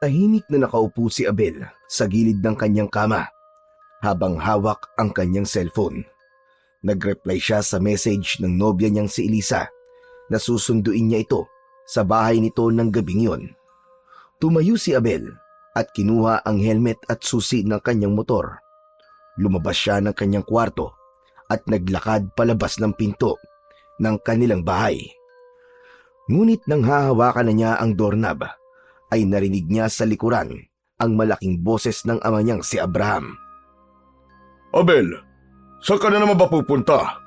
Tahimik na nakaupo si Abel sa gilid ng kanyang kama habang hawak ang kanyang cellphone. Nag-reply siya sa message ng nobya niyang si Elisa na susunduin niya ito sa bahay nito ng gabing yon. Tumayo si Abel at kinuha ang helmet at susi ng kanyang motor. Lumabas siya ng kanyang kwarto at naglakad palabas ng pinto ng kanilang bahay. Ngunit nang hahawakan na niya ang doorknob, ay narinig niya sa likuran ang malaking boses ng ama niyang si Abraham. Abel, saan ka na naman ba pupunta?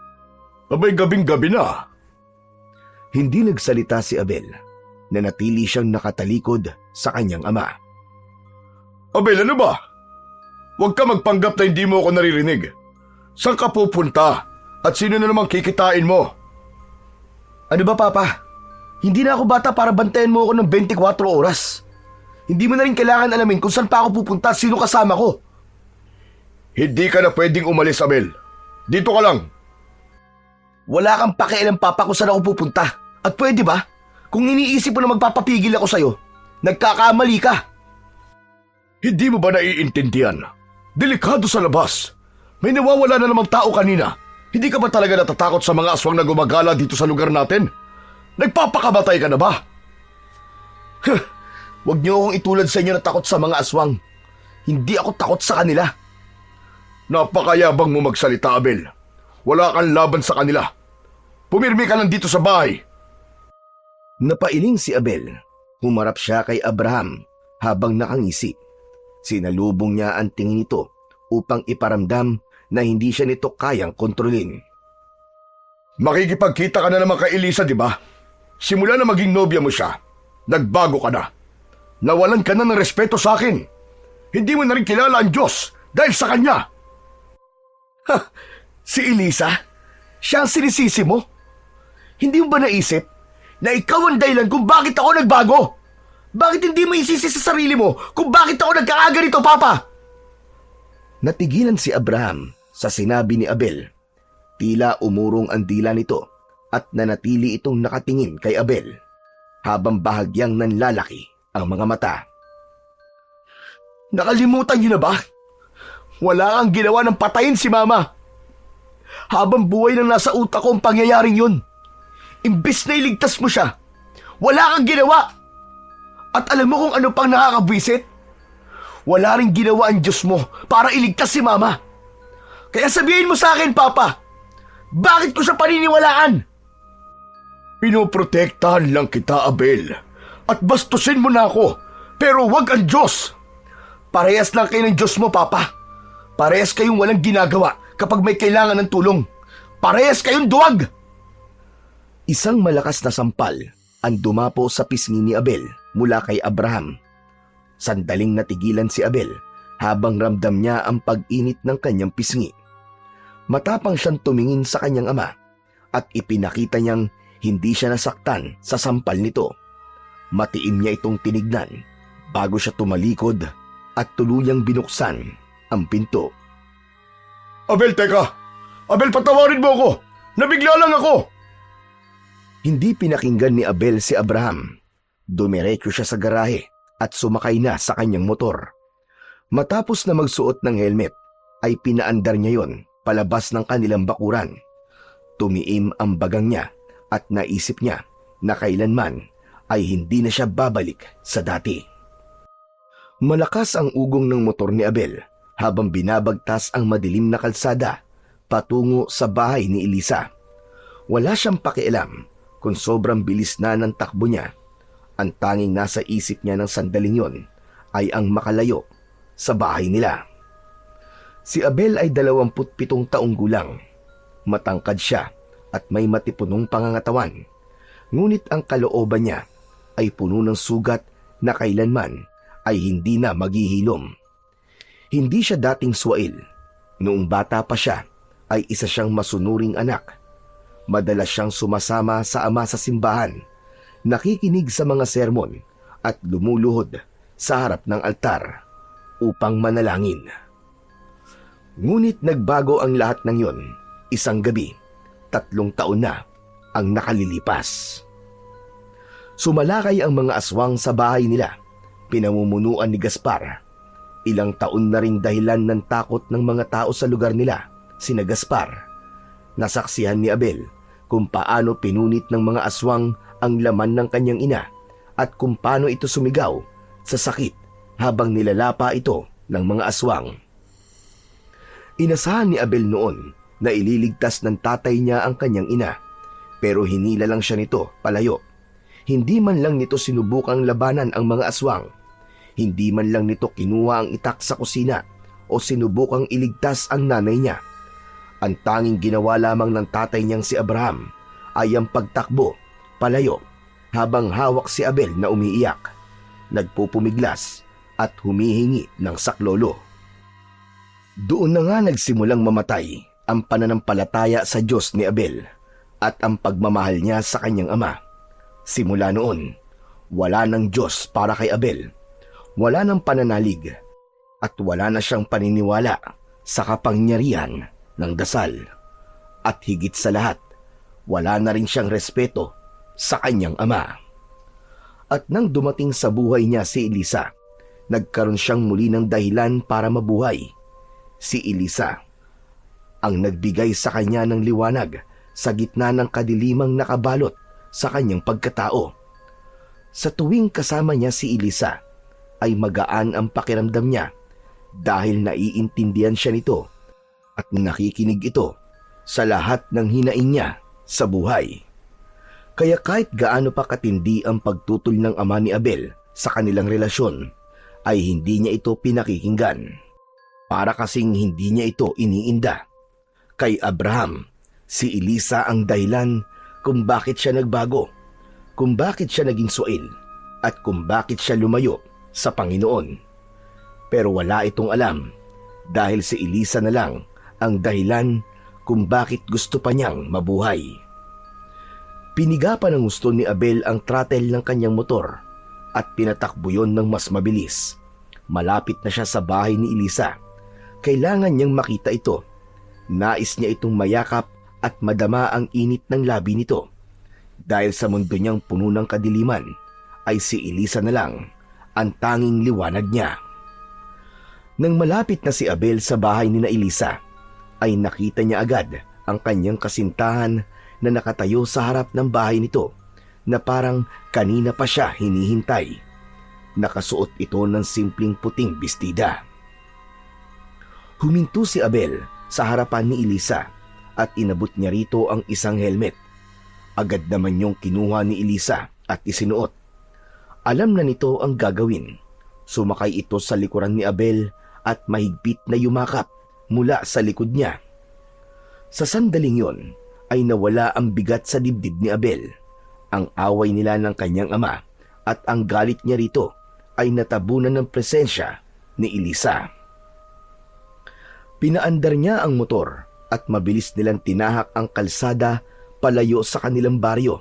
Abay gabing-gabi na. Hindi nagsalita si Abel. Nanatili siyang nakatalikod sa kanyang ama. Abel, ano ba? Huwag ka magpanggap na hindi mo ako naririnig. Saan ka pupunta? At sino na naman kikitain mo? Ano ba, Papa? Hindi na ako bata para bantayan mo ako ng 24 oras. Hindi mo na rin kailangan alamin kung saan pa ako pupunta at sino kasama ko. Hindi ka na pwedeng umalis, Abel. Dito ka lang. Wala kang pakialam, Papa, kung saan ako pupunta. At pwede ba? Kung iniisip mo na magpapapigil ako sa'yo, nagkakamali ka. Hindi mo ba naiintindihan? Delikado sa labas. May nawawala na namang tao kanina. Hindi ka ba talaga natatakot sa mga aswang na gumagala dito sa lugar natin? Nagpapakamatay ka na ba? Huwag niyo akong itulad sa inyo na takot sa mga aswang. Hindi ako takot sa kanila. Napakayabang mo magsalita, Abel. Wala kang laban sa kanila. Pumirmi ka lang dito sa bahay. Napailing si Abel. Humarap siya kay Abraham habang nakangisi. Sinalubong niya ang tingin nito upang iparamdam na hindi siya nito kayang kontrolin. Makikipagkita ka na naman kay Elisa, di ba? Simula na maging nobya mo siya, nagbago ka na. Nawalan ka na ng respeto sa akin. Hindi mo na rin kilala ang Diyos dahil sa Kanya. Ha! Si Elisa? Siya ang sinisisi mo? Hindi mo ba naisip na ikaw ang dahilan kung bakit ako nagbago? Bakit hindi mo isisi sa sarili mo kung bakit ako nagkakaganito, Papa? Natigilan si Abraham sa sinabi ni Abel. Tila umurong ang dila nito at nanatili itong nakatingin kay Abel habang bahagyang nanlalaki ang mga mata. Nakalimutan niyo na ba? Wala kang ginawa ng patayin si Mama. Habang buhay nang nasa utak ko ang pangyayaring yun. Imbis na iligtas mo siya, wala kang ginawa. At alam mo kung ano pang nakakabwisit? Wala rin ginawa ang Diyos mo para iligtas si Mama. Kaya sabihin mo sa akin, Papa, bakit ko siya paniniwalaan? Pinoprotektahan lang kita, Abel. At bastusin mo na ako, pero wag ang Diyos. Parehas lang kayo ng Diyos mo, Papa. Parehas kayong walang ginagawa kapag may kailangan ng tulong. Parehas kayong duwag! Isang malakas na sampal ang dumapo sa pisngi ni Abel mula kay Abraham. Sandaling natigilan si Abel habang ramdam niya ang pag-init ng kanyang pisngi. Matapang siyang tumingin sa kanyang ama at ipinakita niyang hindi siya nasaktan sa sampal nito. Matiim niya itong tinignan bago siya tumalikod at tuluyang binuksan ang pinto. Abel, teka! Abel, patawarin mo ako! Nabigla lang ako! Hindi pinakinggan ni Abel si Abraham. Dumiretso siya sa garahe at sumakay na sa kanyang motor. Matapos na magsuot ng helmet, ay pinaandar niya yon palabas ng kanilang bakuran. Tumiim ang bagang niya at naisip niya na kailanman ay hindi na siya babalik sa dati. Malakas ang ugong ng motor ni Abel habang binabagtas ang madilim na kalsada patungo sa bahay ni Elisa. Wala siyang pakialam kung sobrang bilis na ng takbo niya. Ang tanging nasa isip niya ng sandaling yon ay ang makalayo sa bahay nila. Si Abel ay 27 taong gulang. Matangkad siya at may matipunong pangangatawan. Ngunit ang kalooban niya ay puno ng sugat na kailanman ay hindi na maghihilom. Hindi siya dating suwail. Noong bata pa siya ay isa siyang masunuring anak. Madalas siyang sumasama sa ama sa simbahan, nakikinig sa mga sermon at lumuluhod sa harap ng altar upang manalangin. Ngunit nagbago ang lahat ng yon isang gabi. 3 taon na ang nakalilipas. Sumalakay ang mga aswang sa bahay nila. pinamumunuan ni Gaspar. Ilang taon na ring dahilan ng takot ng mga tao sa lugar nila, sina Gaspar. Nasaksihan ni Abel kung paano pinunit ng mga aswang ang laman ng kanyang ina at kung paano ito sumigaw sa sakit habang nilalapa ito ng mga aswang. Inasahan ni Abel noon na ililigtas ng tatay niya ang kanyang ina, pero hinila lang siya nito palayo. Hindi man lang nito sinubukang labanan ang mga aswang. Hindi man lang nito kinuha ang itak sa kusina o sinubukang iligtas ang nanay niya. Ang tanging ginawa lamang ng tatay niyang si Abraham ay ang pagtakbo palayo habang hawak si Abel na umiiyak, nagpupumiglas at humihingi ng saklolo. Doon na nga nagsimulang mamatay ang pananampalataya sa Diyos ni Abel at ang pagmamahal niya sa kanyang ama. Simula noon, wala ng Diyos para kay Abel, wala ng pananalig, at wala na siyang paniniwala sa kapangyarihan ng dasal. At higit sa lahat, wala na rin siyang respeto sa kanyang ama. At nang dumating sa buhay niya si Elisa, nagkaroon siyang muli ng dahilan para mabuhay. Si Elisa ang nagbigay sa kanya ng liwanag sa gitna ng kadilimang nakabalot sa kanyang pagkatao. Sa tuwing kasama niya si Elisa, ay magaan ang pakiramdam niya dahil naiintindihan siya nito at nakikinig ito sa lahat ng hinaing niya sa buhay. Kaya kahit gaano pa katindi ang pagtutol ng ama ni Abel sa kanilang relasyon, ay hindi niya ito pinakikinggan. Para kasing hindi niya ito iniinda. Kay Abraham, si Elisa ang dahilan kung bakit siya nagbago, kung bakit siya naging suil, at kung bakit siya lumayo sa Panginoon. Pero wala itong alam dahil si Elisa na lang ang dahilan kung bakit gusto pa niyang mabuhay. Piniga pa ng gusto ni Abel ang throttle ng kanyang motor at pinatakbo yon ng mas mabilis. Malapit na siya sa bahay ni Elisa. Kailangan niyang makita ito. Nais niya itong mayakap at madama ang init ng labi nito. Dahil sa mundo niyang puno ng kadiliman, ay si Elisa na lang ang tanging liwanag niya. Nang malapit na si Abel sa bahay ni na Elisa, ay nakita niya agad ang kanyang kasintahan na nakatayo sa harap ng bahay nito na parang kanina pa siya hinihintay. Nakasuot ito ng simpleng puting bestida. Huminto si Abel sa harapan ni Elisa at inabot niya rito ang isang helmet. Agad naman yung kinuha ni Elisa at isinuot. Alam na nito ang gagawin. Sumakay ito sa likuran ni Abel at mahigpit na yumakap mula sa likod niya. Sa sandaling yon ay nawala ang bigat sa dibdib ni Abel. Ang away nila ng kanyang ama at ang galit niya rito ay natabunan ng presensya ni Elisa. Pinaandar niya ang motor at mabilis nilang tinahak ang kalsada palayo sa kanilang baryo.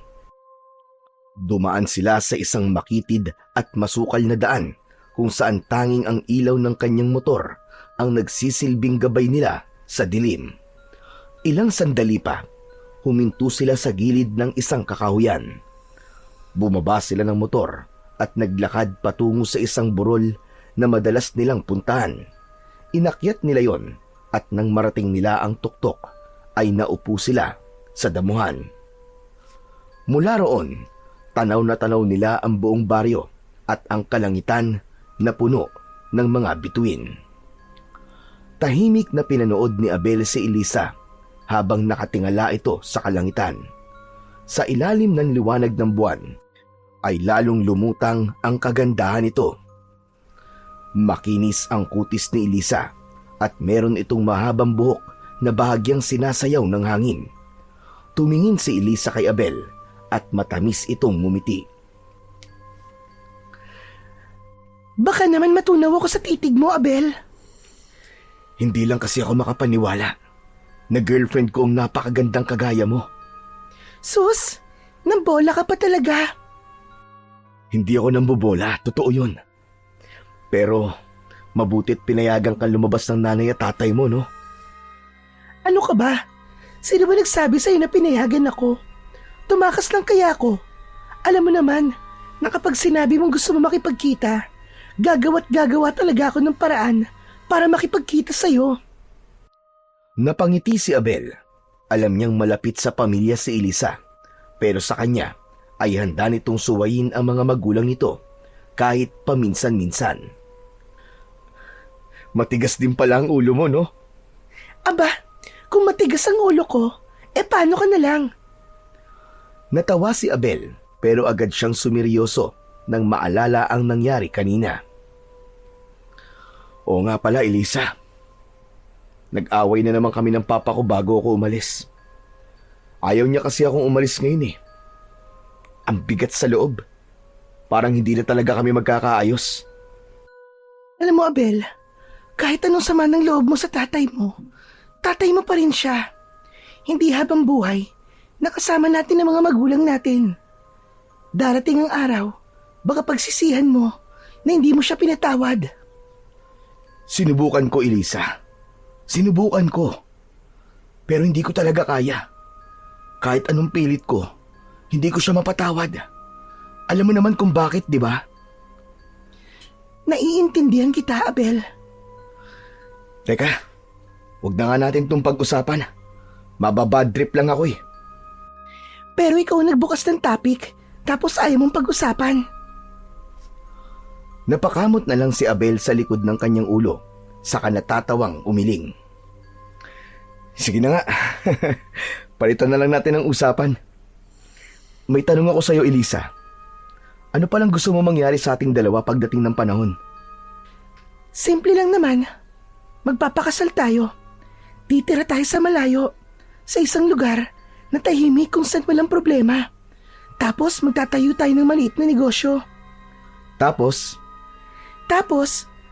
Dumaan sila sa isang makitid at masukal na daan kung saan tanging ang ilaw ng kanyang motor ang nagsisilbing gabay nila sa dilim. Ilang sandali pa, huminto sila sa gilid ng isang kakahuyan. Bumaba sila ng motor at naglakad patungo sa isang burol na madalas nilang puntahan. Inakyat nila yon at nang marating nila ang tuktok ay naupo sila sa damuhan. Mula roon, tanaw na tanaw nila ang buong baryo at ang kalangitan na puno ng mga bituin. Tahimik na pinanood ni Abel si Elisa habang nakatingala ito sa kalangitan. Sa ilalim ng liwanag ng buwan ay lalong lumutang ang kagandahan nito. Makinis ang kutis ni Elisa at meron itong mahabang buhok na bahagyang sinasayaw ng hangin. Tumingin si Elisa kay Abel at matamis itong ngumiti. Baka naman matunaw ako sa titig mo, Abel. Hindi lang kasi ako makapaniwala na girlfriend ko ang napakagandang kagaya mo. Sus, nambola ka pa talaga. Hindi ako nambobola, totoo yun. Pero mabuti't pinayagan kang lumabas ng nanay at tatay mo, no? Ano ka ba? Sino ba nagsabi sa'yo na pinayagan ako? Tumakas lang kaya ako. Alam mo naman, na kapag sinabi mong gusto mo makipagkita, Gagawa't gagawa talaga ako ng paraan para makipagkita sa'yo. Napangiti si Abel. Alam niyang malapit sa pamilya si Elisa, pero sa kanya ay handa nitong suwayin ang mga magulang nito kahit paminsan-minsan. Matigas din pala ang ulo mo, no? Aba, kung matigas ang ulo ko, paano ka na lang? Natawa si Abel pero agad siyang sumiryoso nang maalala ang nangyari kanina. Oo nga pala, Elisa. Nag-away na naman kami ng papa ko bago ako umalis. Ayaw niya kasi akong umalis ngayon eh. Ang bigat sa loob. Parang hindi na talaga kami magkakaayos. Alam mo, Abel, kahit anong sama ng loob mo sa tatay mo pa rin siya. Hindi habang buhay, nakasama natin ang mga magulang natin. Darating ang araw, baka pagsisihan mo na hindi mo siya pinatawad. Sinubukan ko, Elisa. Sinubukan ko. Pero hindi ko talaga kaya. Kahit anong pilit ko, hindi ko siya mapatawad. Alam mo naman kung bakit, di ba? Naiintindihan kita, Abel. Teka, huwag na nga natin itong pag-usapan. Mababad trip lang ako eh. Pero ikaw ang nagbukas ng topic, tapos ayaw mong pag-usapan. Napakamot na lang si Abel sa likod ng kanyang ulo, saka natatawang umiling. Sige na nga, palitan na lang natin ang usapan. May tanong ako sa'yo, Elisa. Ano palang gusto mo mangyari sa ating dalawa pagdating ng panahon? Simple lang naman. Magpapakasal tayo. Titira tayo sa malayo, sa isang lugar na tahimik kung saan walang problema. Tapos magtatayo tayo ng maliit na negosyo. Tapos,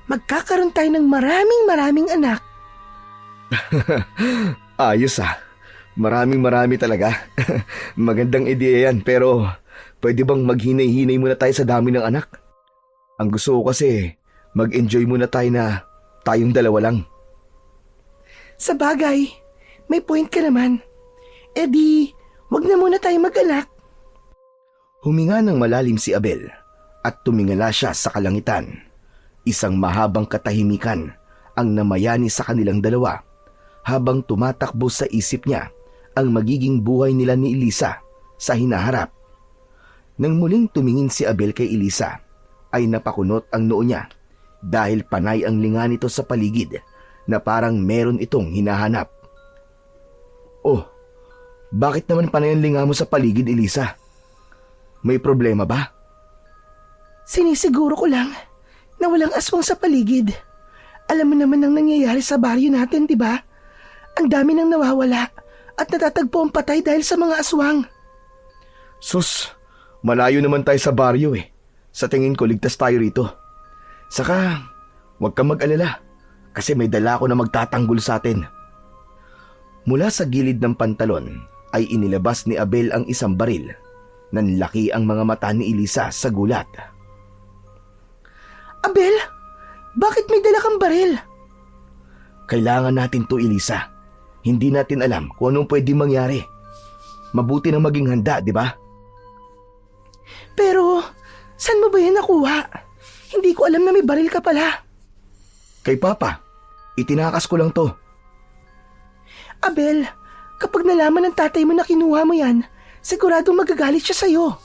magkakaroon tayo ng maraming anak. ayos ah. Marami talaga. Magandang ideya yan, pero pwede bang maghinay-hinay muna tayo sa dami ng anak? Ang gusto ko kasi, mag-enjoy muna tayo na tayong dalawa lang. Sa bagay, may point ka naman. Wag na muna tayo mag-anak. Huminga ng malalim si Abel at tumingala siya sa kalangitan. Isang mahabang katahimikan ang namayani sa kanilang dalawa habang tumatakbo sa isip niya ang magiging buhay nila ni Elisa sa hinaharap. Nang muling tumingin si Abel kay Elisa, ay napakunot ang noo niya dahil panay ang linga nito sa paligid na parang meron itong hinahanap. Oh, bakit naman panay ang linga mo sa paligid, Elisa? May problema ba? Sinisiguro ko lang na walang aswang sa paligid. Alam mo naman ang nangyayari sa baryo natin, di ba? Ang dami nang nawawala at natatagpo ang patay dahil sa mga aswang. Sus, malayo naman tayo sa baryo eh. Sa tingin ko, ligtas tayo rito. Saka, huwag kang mag-alala kasi may dala ko na magtatanggol sa atin. Mula sa gilid ng pantalon ay inilabas ni Abel ang isang baril. Nanlaki ang mga mata ni Elisa sa gulat. Abel, bakit may dala kang baril? Kailangan natin to, Elisa. Hindi natin alam kung anong pwede mangyari. Mabuti na maging handa, di ba? Pero, saan mo ba yan nakuha? Hindi ko alam na may baril ka pala. Kay Papa, itinakas ko lang to. Abel, kapag nalaman ng tatay mo na kinuha mo yan, siguradong magagalit siya sa'yo.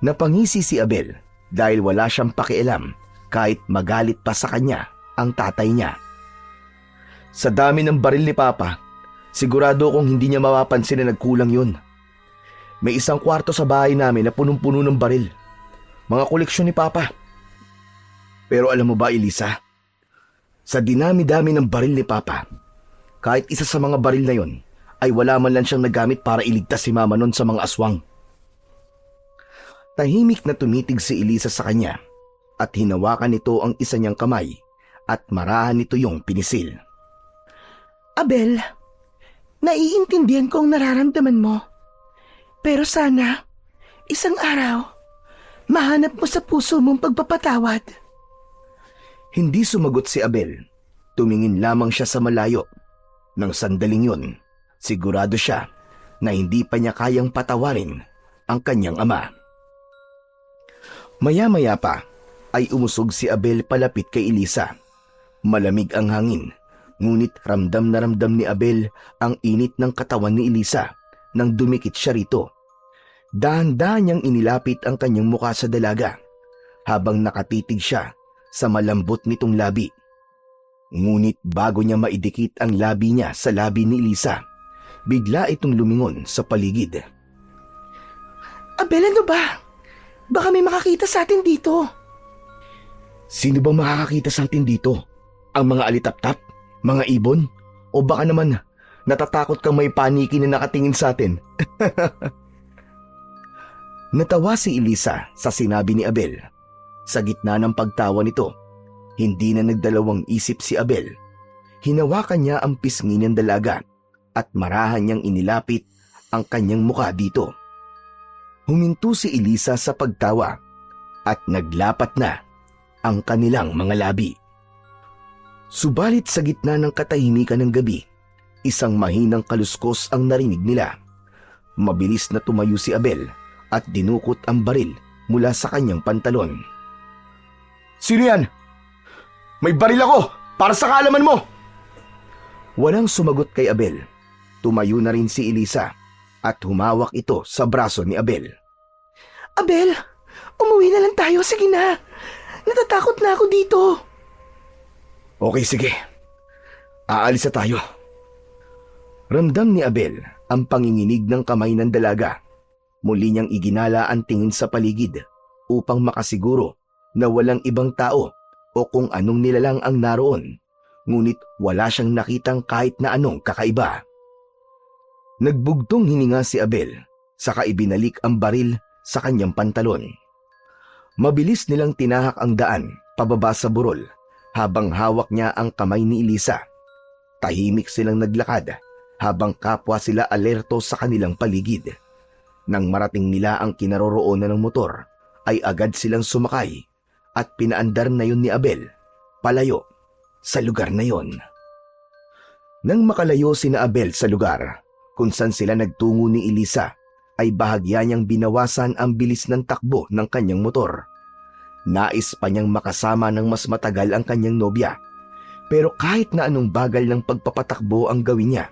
Napangisi si Abel dahil wala siyang pakialam kahit magalit pa sa kanya ang tatay niya. Sa dami ng baril ni Papa, sigurado kong hindi niya mapapansin na nagkulang yun. May isang kwarto sa bahay namin na punong-puno ng baril. Mga koleksyon ni Papa. Pero alam mo ba, Elisa? Sa dinami-dami ng baril ni Papa, kahit isa sa mga baril na yon ay wala man lang siyang nagamit para iligtas si Mama nun sa mga aswang. Tahimik na tumitig si Elisa sa kanya at hinawakan nito ang isa niyang kamay at marahan nito yung pinisil. Abel, naiintindihan ko ang nararamdaman mo. Pero sana, isang araw, mahanap mo sa puso mong pagpapatawad. Hindi sumagot si Abel. Tumingin lamang siya sa malayo. Nang sandaling yun, sigurado siya na hindi pa niya kayang patawarin ang kanyang ama. Maya-maya pa ay umusog si Abel palapit kay Elisa. Malamig ang hangin, ngunit ramdam na ramdam ni Abel ang init ng katawan ni Elisa nang dumikit siya rito. Dahan-dahan niyang inilapit ang kanyang mukha sa dalaga habang nakatitig siya sa malambot nitong labi. Ngunit bago niya maidikit ang labi niya sa labi ni Elisa, bigla itong lumingon sa paligid. Abel, ano ba? Baka may makakita sa atin dito. Sino bang makakakita sa atin dito? Ang mga alitaptap? Mga ibon? O baka naman natatakot kang may paniki na nakatingin sa atin? Natawa si Elisa sa sinabi ni Abel. Sa gitna ng pagtawa nito, hindi na nagdalawang isip si Abel. Hinawakan niya ang pisngi ng dalaga at marahan niyang inilapit ang kanyang mukha dito. Huminto si Elisa sa pagtawa at naglapat na ang kanilang mga labi. Subalit sa gitna ng katahimikan ng gabi, isang mahinang kaluskos ang narinig nila. Mabilis na tumayo si Abel at dinukot ang baril mula sa kanyang pantalon. Sino yan? May baril ako para sa kaalaman mo! Walang sumagot kay Abel. Tumayo na rin si Elisa at humawak ito sa braso ni Abel. Abel, umuwi na lang tayo. Sige na. Natatakot na ako dito. Okay, sige. Aalis na tayo. Ramdam ni Abel ang panginginig ng kamay ng dalaga. Muli niyang iginala ang tingin sa paligid upang makasiguro na walang ibang tao o kung anong nilalang ang naroon, ngunit wala siyang nakitang kahit na anong kakaiba. Nagbugtong hininga si Abel, saka ibinalik ang baril sa kanyang pantalon. Mabilis nilang tinahak ang daan pababa sa burol habang hawak niya ang kamay ni Elisa. Tahimik silang naglakad habang kapwa sila alerto sa kanilang paligid. Nang marating nila ang kinaroroonan ng motor, ay agad silang sumakay at pinaandar na yun ni Abel palayo sa lugar na yon. Nang makalayo sina Abel sa lugar kung saan sila nagtungo ni Elisa, ay bahagya niyang binawasan ang bilis ng takbo ng kanyang motor. Nais pa niyang makasama ng mas matagal ang kanyang nobya, pero kahit na anong bagal ng pagpapatakbo ang gawin niya,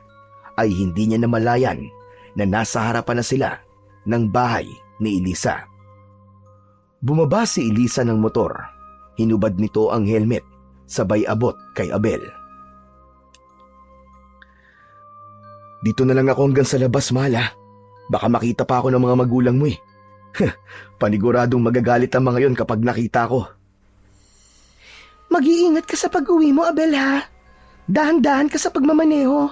ay hindi niya namalayan na nasa harapan na sila ng bahay ni Elisa. Bumaba si Elisa ng motor. Hinubad nito ang helmet, sabay abot kay Abel. Dito na lang ako hanggang sa labas, mahal ha. Baka makita pa ako ng mga magulang mo eh. Paniguradong magagalit ang mga yon kapag nakita ko. Mag-iingat ka sa pag-uwi mo, Abel, ha? Dahan-dahan ka sa pagmamaneho.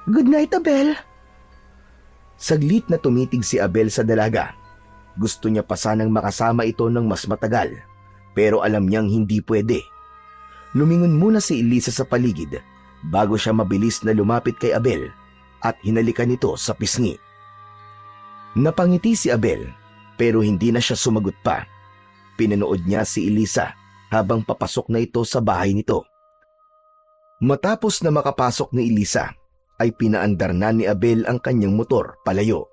Good night, Abel. Saglit na tumitig si Abel sa dalaga. Gusto niya pa sanang makasama ito ng mas matagal, pero alam niyang hindi pwede. Lumingon muna si Elisa sa paligid bago siya mabilis na lumapit kay Abel at hinalikan ito sa pisngi. Napangiti si Abel pero hindi na siya sumagot pa. Pinanood niya si Elisa habang papasok na ito sa bahay nito. Matapos na makapasok ni Elisa, ay pinaandar na ni Abel ang kanyang motor palayo.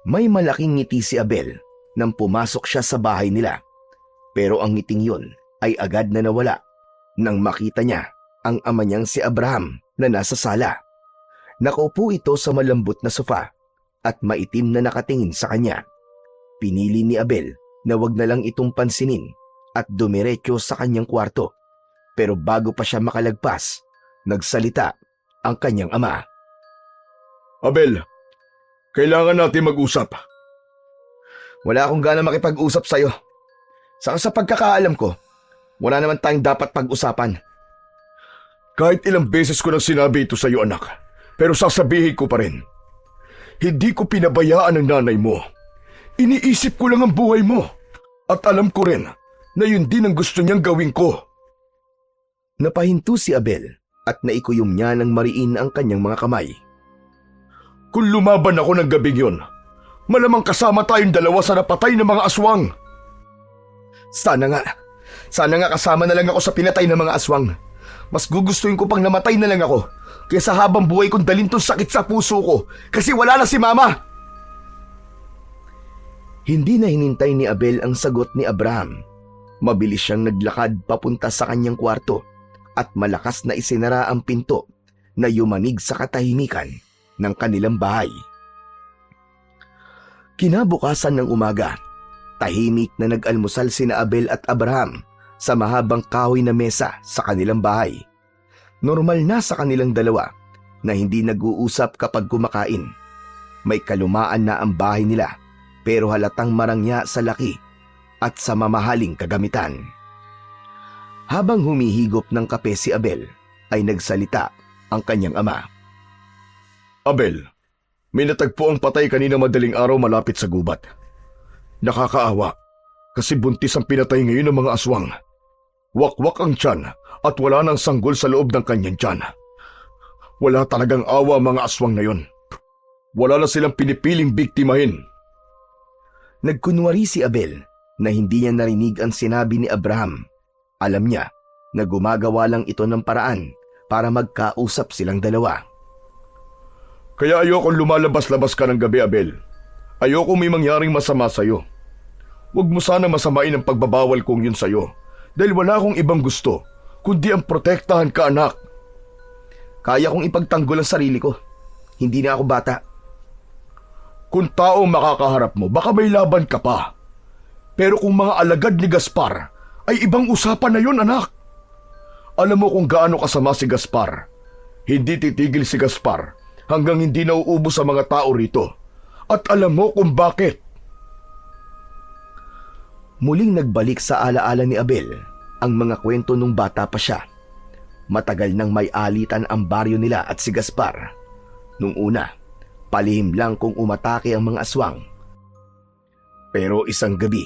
May malaking ngiti si Abel nang pumasok siya sa bahay nila, pero ang ngiting yun ay agad na nawala nang makita niya ang ama niyang si Abraham na nasa sala. Nakaupo ito sa malambot na sofa at maitim na nakatingin sa kanya. Pinili ni Abel na wag na lang itong pansinin at dumiretso sa kanyang kwarto, pero bago pa siya makalagpas, nagsalita ang kanyang ama. Abel, kailangan natin mag-usap. Wala akong gana makipag-usap sa'yo. Saka sa pagkakaalam ko, wala naman tayong dapat pag-usapan. Kahit ilang beses ko nang sinabi ito sa'yo, anak, pero sasabihin ko pa rin. Hindi ko pinabayaan ang nanay mo. Iniisip ko lang ang buhay mo. At alam ko rin na yun din ang gusto niyang gawin ko. Napahinto si Abel at naikuyom niya ng mariin ang kanyang mga kamay. Kung lumaban ako ng gabing yun, malamang kasama tayong dalawa sa napatay ng mga aswang. Sana nga kasama na lang ako sa pinatay ng mga aswang. Mas gugustuhin ko pang namatay na lang ako kaysa habang buhay kong dalhin tong sakit sa puso ko kasi wala na si Mama. Hindi na hinintay ni Abel ang sagot ni Abraham. Mabilis siyang naglakad papunta sa kanyang kwarto at malakas na isinara ang pinto na yumanig sa katahimikan ng kanilang bahay. Kinabukasan ng umaga, tahimik na nag-almusal sina Abel at Abraham sa mahabang kahoy na mesa sa kanilang bahay. Normal na sa kanilang dalawa na hindi nag-uusap kapag kumakain. May kalumaan na ang bahay nila pero halatang marangya sa laki at sa mamahaling kagamitan. Habang humihigop ng kape si Abel, ay nagsalita ang kanyang ama. Abel, may natagpo ang patay kanina madaling araw malapit sa gubat. Nakakaawa kasi buntis ang pinatay ngayon ng mga aswang. Wakwak ang tiyan at wala nang sanggol sa loob ng kanyang tiyan. Wala talagang awa mga aswang na yon. Wala na silang pinipiling biktimahin. Nagkunwari si Abel na hindi niya narinig ang sinabi ni Abraham. Alam niya na gumagawa lang ito ng paraan para magkausap silang dalawa. Kaya ayokong lumalabas-labas ka ng gabi, Abel. Ayoko may mangyaring masama sa'yo. Huwag mo sana masamain ang pagbabawal kong yun sa'yo dahil wala akong ibang gusto kundi ang protektahan ka, anak. Kaya kong ipagtanggol ang sarili ko. Hindi na ako bata. Kung taong makakaharap mo, baka may laban ka pa. Pero kung mga alagad ni Gaspar, ay ibang usapan na yun, anak. Alam mo kung gaano kasama si Gaspar. Hindi titigil si Gaspar hanggang hindi nauubos sa mga tao rito. At alam mo kung bakit. Muling nagbalik sa alaala ni Abel ang mga kwento nung bata pa siya. Matagal nang may alitan ang baryo nila at si Gaspar. Nung una, palihim lang kung umatake ang mga aswang. Pero isang gabi,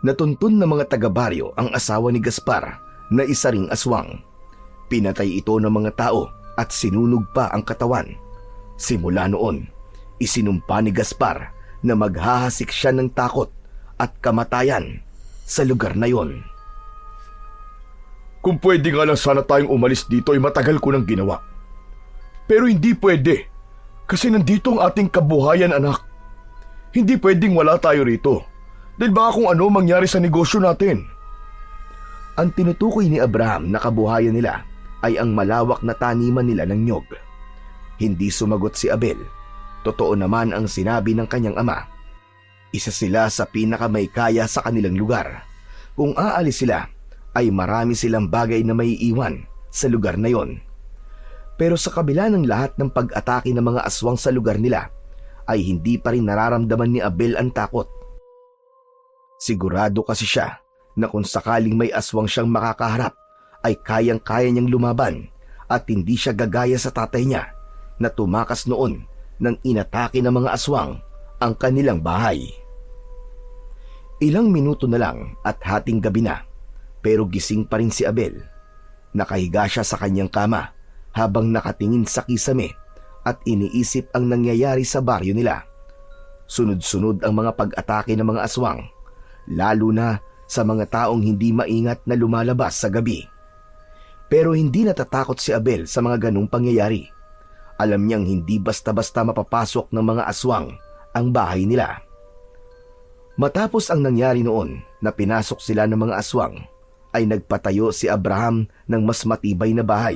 natuntun ng mga taga-baryo ang asawa ni Gaspar na isa ring aswang. Pinatay ito ng mga tao at sinunog pa ang katawan. Simula noon, isinumpa ni Gaspar na maghahasik siya ng takot at kamatayan sa lugar na yon. Kung pwede nga lang sana tayong umalis dito ay matagal ko nang ginawa. Pero hindi pwede. Kasi nandito ang ating kabuhayan, anak. Hindi pwedeng wala tayo rito. Dahil baka kung ano mangyari sa negosyo natin. Ang tinutukoy ni Abraham na kabuhayan nila ay ang malawak na taniman nila ng nyog. Hindi sumagot si Abel. Totoo naman ang sinabi ng kanyang ama. Isa sila sa pinakamay kaya sa kanilang lugar. Kung aalis sila, ay marami silang bagay na may iwan sa lugar na yon. Pero sa kabila ng lahat ng pag-atake ng mga aswang sa lugar nila, ay hindi pa rin nararamdaman ni Abel ang takot. Sigurado kasi siya na kung sakaling may aswang siyang makakaharap, ay kayang-kaya niyang lumaban at hindi siya gagaya sa tatay niya na tumakas noon nang inatake ng mga aswang ang kanilang bahay. Ilang minuto na lang at hating gabi na, pero gising pa rin si Abel. Nakahiga siya sa kanyang kama habang nakatingin sa kisame at iniisip ang nangyayari sa baryo nila. Sunod-sunod ang mga pag-atake ng mga aswang, lalo na sa mga taong hindi maingat na lumalabas sa gabi. Pero hindi natatakot si Abel sa mga ganong pangyayari. Alam niyang hindi basta-basta mapapasok ng mga aswang ang bahay nila. Matapos ang nangyari noon na pinasok sila ng mga aswang, ay nagpatayo si Abraham ng mas matibay na bahay.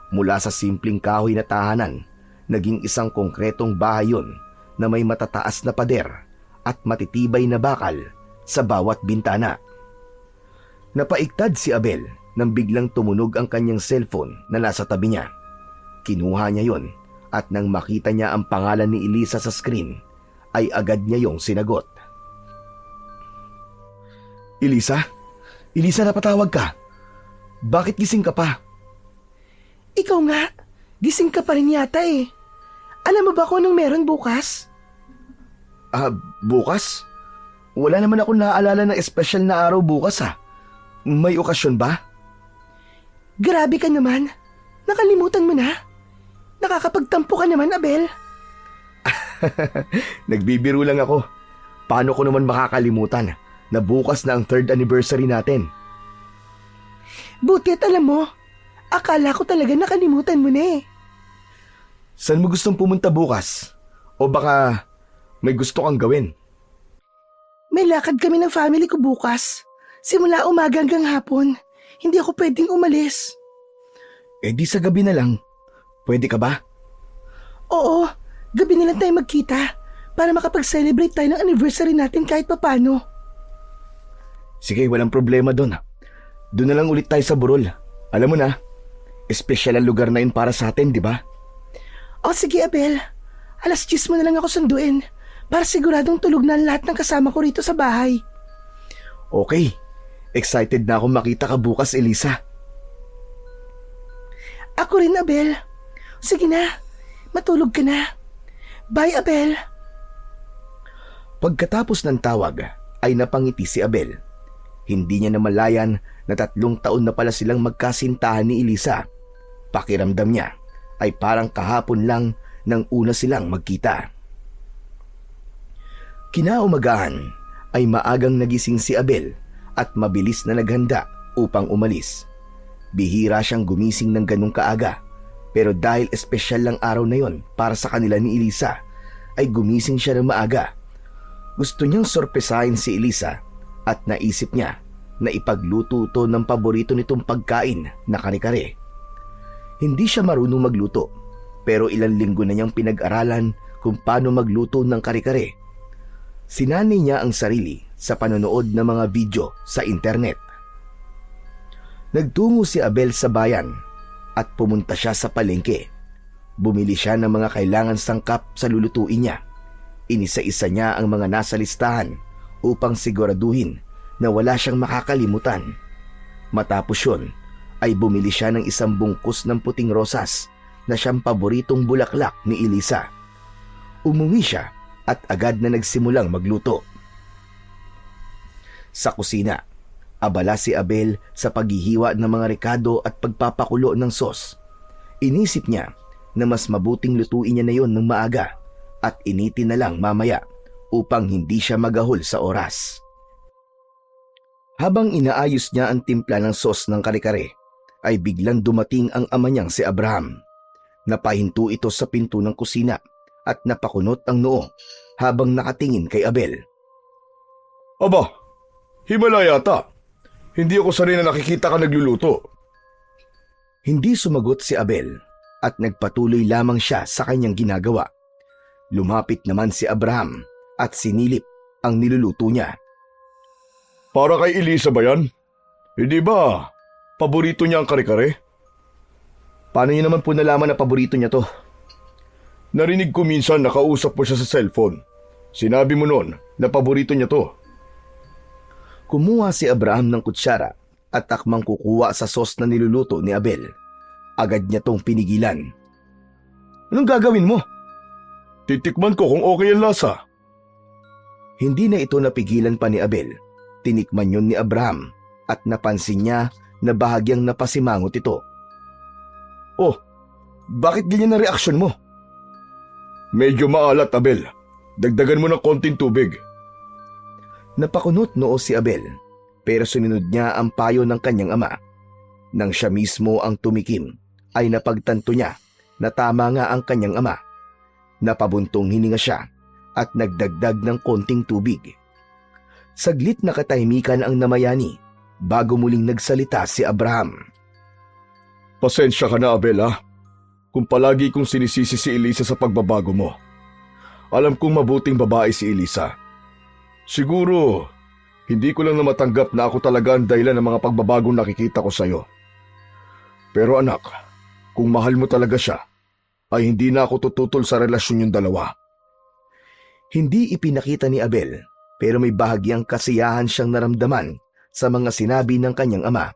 Mula sa simpleng kahoy na tahanan, naging isang konkretong bahay yon na may matataas na pader at matitibay na bakal sa bawat bintana. Napaigtad si Abel nang biglang tumunog ang kanyang cellphone na nasa tabi niya. Kinuha niya yon at nang makita niya ang pangalan ni Elisa sa screen, ay agad niya yung sinagot. Elisa? Elisa, napatawag ka. Bakit gising ka pa? Ikaw nga, gising ka pa rin yata eh. Alam mo ba kung anong meron bukas? Bukas? Wala naman ako naaalala na espesyal na araw bukas ha. May okasyon ba? Grabe ka naman. Nakalimutan mo na. Nakakapagtampo ka naman, Abel. Nagbibiro lang ako. Paano ko naman makakalimutan na bukas na ang 3rd anniversary natin? Buti at alam mo, akala ko talaga nakalimutan mo na eh. Saan mo gustong pumunta bukas? O baka may gusto kang gawin? May lakad kami ng family ko bukas. Simula umaga hanggang hapon. Hindi ako pwedeng umalis. Eh di sa gabi na lang. Pwede ka ba? Oo, gabi na lang tayo magkita para makapag-celebrate tayo ng anniversary natin kahit papano. Sige, walang problema doon. Doon na lang ulit tayo sa burol. Alam mo na, espesyal ang lugar na yun para sa atin, di ba? O sige, Abel. 10:00 mo na lang ako sunduin para siguradong tulog na ang lahat ng kasama ko rito sa bahay. Okay. Excited na akong makita ka bukas, Elisa. Ako rin, Abel. Sige na, matulog ka na. Bye, Abel. Pagkatapos ng tawag, ay napangiti si Abel. Hindi niya namalayan na 3 taon na pala silang magkasintahan ni Elisa. Pakiramdam niya ay parang kahapon lang nang una silang magkita. Kinaumagahan ay maagang nagising si Abel at mabilis na naghanda upang umalis. Bihira siyang gumising ng ganung kaaga, pero dahil espesyal lang araw na yon para sa kanila ni Elisa, ay gumising siya ng maaga. Gusto niyang sorpresahin si Elisa at naisip niya na ipagluto ito ng paborito nitong pagkain na kare-kare. Hindi siya marunong magluto, pero ilang linggo na niyang pinag-aralan kung paano magluto ng kare-kare. Sinanay niya ang sarili sa panonood ng mga video sa internet. Nagtungo si Abel sa bayan at pumunta siya sa palengke. Bumili siya ng mga kailangan sangkap sa lulutuin niya. Inisa-isa niya ang mga nasa listahan upang siguraduhin na wala siyang makakalimutan. Matapos yun, ay bumili siya ng 1 bungkus ng puting rosas na siyang paboritong bulaklak ni Elisa. Umuwi siya at agad na nagsimulang magluto. Sa kusina, abala si Abel sa paghihiwa ng mga rekado at pagpapakulo ng sos. Inisip niya na mas mabuting lutuin niya na yon ng maaga at initin na lang mamaya upang hindi siya magahol sa oras. Habang inaayos niya ang timpla ng sos ng kare-kare, ay biglang dumating ang ama niyang si Abraham. Napahinto ito sa pinto ng kusina at napakunot ang noo habang nakatingin kay Abel. Aba, himala yata. Hindi ako sanay na nakikita ka nagluluto. Hindi sumagot si Abel at nagpatuloy lamang siya sa kanyang ginagawa. Lumapit naman si Abraham at sinilip ang niluluto niya. Para kay Elisa ba yan? Hindi ba paborito niya ang kare-kare? Paano niyo naman po nalaman na paborito niya to? Narinig ko minsan nakausap mo siya sa cellphone. Sinabi mo noon na paborito niya to. Kumuha si Abraham ng kutsara at takmang kukuha sa sos na niluluto ni Abel. Agad niya tong pinigilan. Anong gagawin mo? Titikman ko kung okay ang lasa. Hindi na ito napigilan pa ni Abel. Tinikman yun ni Abraham at napansin niya na bahagyang napasimangot ito. Oh, bakit ganyan ang reaksyon mo? Medyo maalat, Abel. Dagdagan mo ng konting tubig. Napakunot noo si Abel, pero sinunod niya ang payo ng kanyang ama. Nang siya mismo ang tumikim, ay napagtanto niya na tama nga ang kanyang ama. Napabuntong hininga siya at nagdagdag ng konting tubig. Saglit na katahimikan ang namayani bago muling nagsalita si Abraham. Pasensya ka na, Abel, ha? Kung palagi kong sinisisi si Elisa sa pagbabago mo. Alam kong mabuting babae si Elisa. Siguro, hindi ko lang na matanggap na ako talaga ang dahilan ng mga pagbabagong nakikita ko sa'yo. Pero anak, kung mahal mo talaga siya, ay hindi na ako tututol sa relasyon yung dalawa. Hindi ipinakita ni Abel, pero may bahagyang kasiyahan siyang naramdaman sa mga sinabi ng kanyang ama.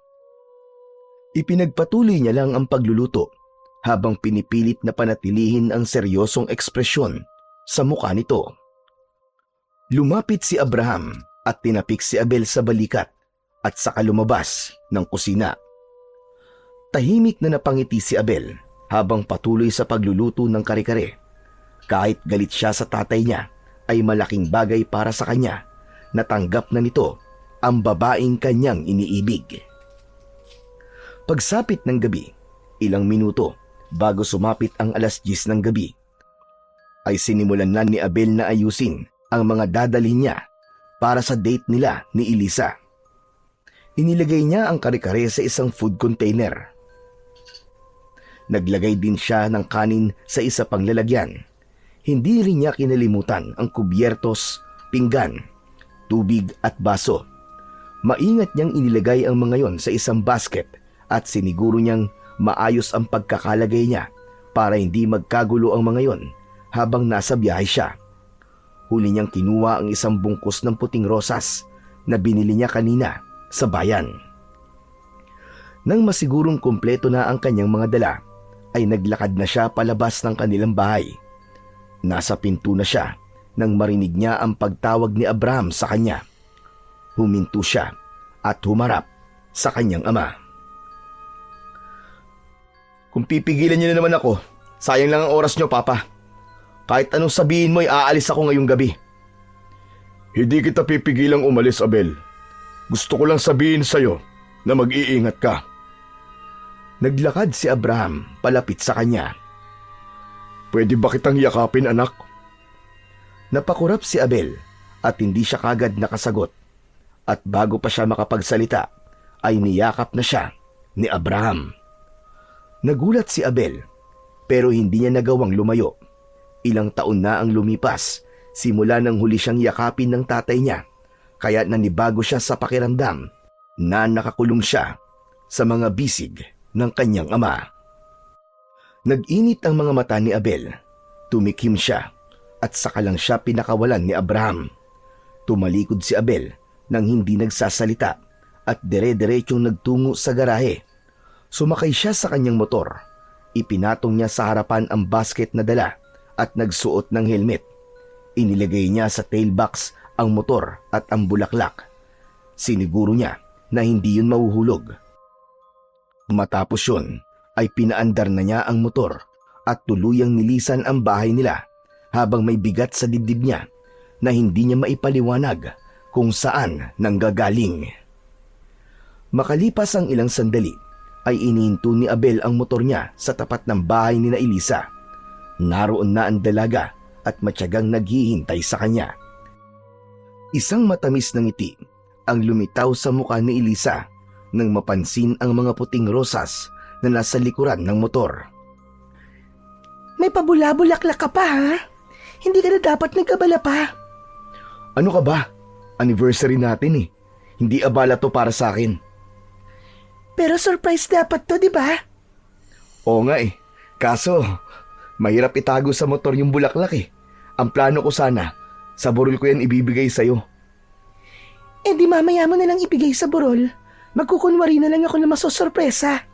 Ipinagpatuloy niya lang ang pagluluto habang pinipilit na panatilihin ang seryosong ekspresyon sa mukha nito. Lumapit si Abraham at tinapik si Abel sa balikat at saka lumabas ng kusina. Tahimik na napangiti si Abel habang patuloy sa pagluluto ng kare-kare. Kahit galit siya sa tatay niya, ay malaking bagay para sa kanya na tanggap na nito ang babaeng kanyang iniibig. Pagsapit ng gabi, ilang minuto bago sumapit ang 10:00 ng gabi, ay sinimulan na ni Abel na ayusin ang mga dadalhin niya para sa date nila ni Elisa. Inilagay niya ang kare-kare sa isang food container. Naglagay din siya ng kanin sa isa pang lalagyan. Hindi rin niya kinalimutan ang kubyertos, pinggan, tubig at baso. Maingat niyang inilagay ang mga yon sa isang basket at siniguro niyang maayos ang pagkakalagay niya para hindi magkagulo ang mga yon habang nasa biyahe siya. Huli niyang kinuha ang isang bungkus ng puting rosas na binili niya kanina sa bayan. Nang masigurong kumpleto na ang kanyang mga dala, ay naglakad na siya palabas ng kanilang bahay. Nasa pinto na siya nang marinig niya ang pagtawag ni Abraham sa kanya. Huminto siya at humarap sa kanyang ama. Kung pipigilan niyo na naman ako, sayang lang ang oras niyo, Papa. Kahit anong sabihin mo ay aalis ako ngayong gabi. Hindi kita pipigilang umalis, Abel. Gusto ko lang sabihin sa'yo na mag-iingat ka. Naglakad si Abraham palapit sa kanya. Pwede ba kitang yakapin, anak? Napakurap si Abel at hindi siya kagad nakasagot. At bago pa siya makapagsalita, ay niyakap na siya ni Abraham. Nagulat si Abel, pero hindi niya nagawang lumayo. Ilang taon na ang lumipas, simula nang huli siyang yakapin ng tatay niya, kaya nanibago siya sa pakiramdam na nakakulong siya sa mga bisig ng kanyang ama. Nag-init ang mga mata ni Abel, tumikim siya, at saka lang siya pinakawalan ni Abraham. Tumalikod si Abel nang hindi nagsasalita at dire-diretsyong nagtungo sa garahe. Sumakay siya sa kanyang motor. Ipinatong niya sa harapan ang basket na dala at nagsuot ng helmet. Inilagay niya sa tailbox ang motor at ang bulaklak. Siniguro niya na hindi yun mahuhulog. Matapos yun ay pinaandar na niya ang motor at tuluyang nilisan ang bahay nila habang may bigat sa dibdib niya na hindi niya maipaliwanag kung saan nanggagaling. Makalipas ang ilang sandali, ay inihinto ni Abel ang motor niya sa tapat ng bahay ni na Elisa. Naroon na ang dalaga at matyagang naghihintay sa kanya. Isang matamis na ngiti ang lumitaw sa mukha ni Elisa nang mapansin ang mga puting rosas na nasa likuran ng motor. May pabula-bulaklak ka pa, ha? Hindi ka na dapat nagkabala pa. Ano ka ba? Anniversary natin eh. Hindi abala to para sa akin. Pero surprise dapat to, di ba? Oo nga eh. Kaso, mahirap itago sa motor yung bulaklak eh. Ang plano ko sana, sa burol ko yan ibibigay sa'yo. Eh di mamaya mo na lang ibigay sa burol. Magkukunwari na lang ako na masosorpresa.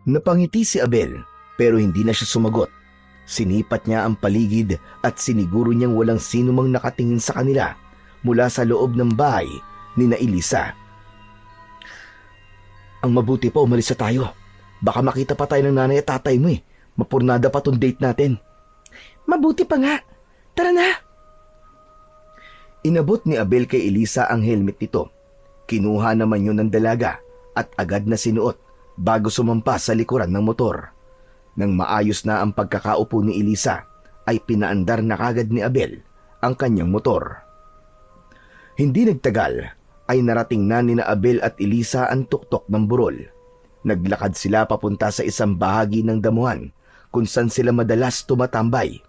Napangiti si Abel pero hindi na siya sumagot. Sinipat niya ang paligid at siniguro niyang walang sino mang nakatingin sa kanila mula sa loob ng bahay ni na Elisa. Ang mabuti pa umalis na tayo. Baka makita pa tayo ng nanay at tatay mo eh. Mapurnada pa tong date natin. Mabuti pa nga. Tara na. Inabot ni Abel kay Elisa ang helmet nito. Kinuha naman yun ng dalaga at agad na sinuot bago sumampa sa likuran ng motor. Nang maayos na ang pagkakaupo ni Elisa, ay pinaandar na kagad ni Abel ang kanyang motor. Hindi nagtagal ay narating na ni na Abel at Elisa ang tuktok ng burol. Naglakad sila papunta sa isang bahagi ng damuhan kung saan sila madalas tumatambay.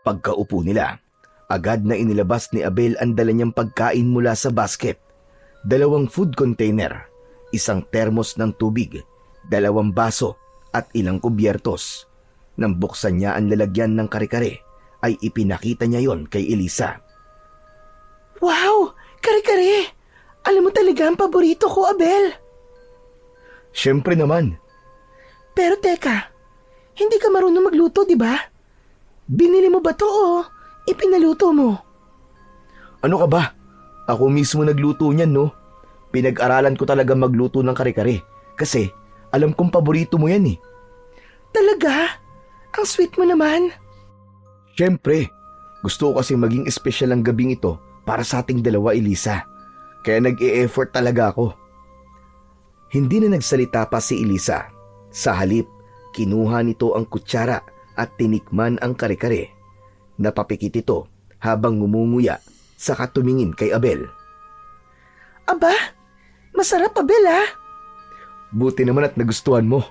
Pagkaupo nila, agad na inilabas ni Abel ang dala niyang pagkain mula sa basket. 2 food container, isang termos ng tubig, 2 baso at ilang kubyertos. Nang buksan niya ang lalagyan ng kare-kare, ay ipinakita niya yon kay Elisa. Wow! Kare-kare! Alam mo talaga ang paborito ko, Abel. Siyempre naman. Pero teka, hindi ka marunong magluto, di ba? Binili mo ba to o ipinaluto mo? Ano ka ba? Ako mismo nagluto niyan, no? Pinag-aralan ko talaga magluto ng kare-kare kasi alam kong paborito mo yan eh. Talaga? Ang sweet mo naman. Siyempre, gusto ko kasi maging espesyal ang gabing ito para sa ating dalawa, Elisa. Kaya nag-e-effort talaga ako. Hindi na nagsalita pa si Elisa. Sa halip, kinuha nito ang kutsara at tinikman ang kare-kare. Napapikit ito habang ngumunguya saka tumingin kay Abel. Aba, masarap Abel ha? Buti naman at nagustuhan mo.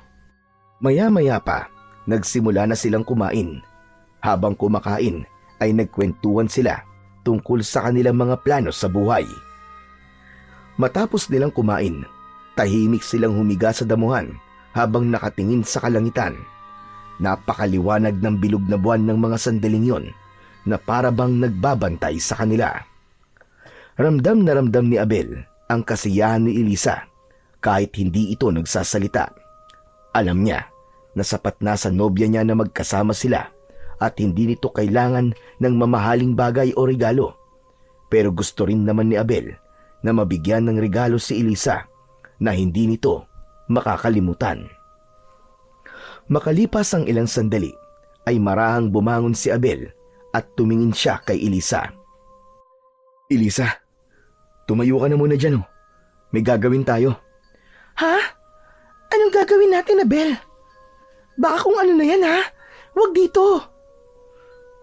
Maya-maya pa, nagsimula na silang kumain. Habang kumakain ay nagkwentuhan sila tungkol sa kanilang mga plano sa buhay. Matapos nilang kumain, tahimik silang humiga sa damuhan habang nakatingin sa kalangitan. Napakaliwanag ng bilog na buwan ng mga sandaling yon na para bang nagbabantay sa kanila. Ramdam na ramdam ni Abel ang kasiyahan ni Elisa kahit hindi ito nagsasalita. Alam niya na sapat na sa nobya niya na magkasama sila at hindi nito kailangan ng mamahaling bagay o regalo. Pero gusto rin naman ni Abel na mabigyan ng regalo si Elisa na hindi nito makakalimutan. Makalipas ang ilang sandali ay marahang bumangon si Abel at tumingin siya kay Elisa. Elisa, tumayo ka na muna dyan. May gagawin tayo. Ha? Anong gagawin natin, Abel? Baka kung ano na yan ha? Huwag dito.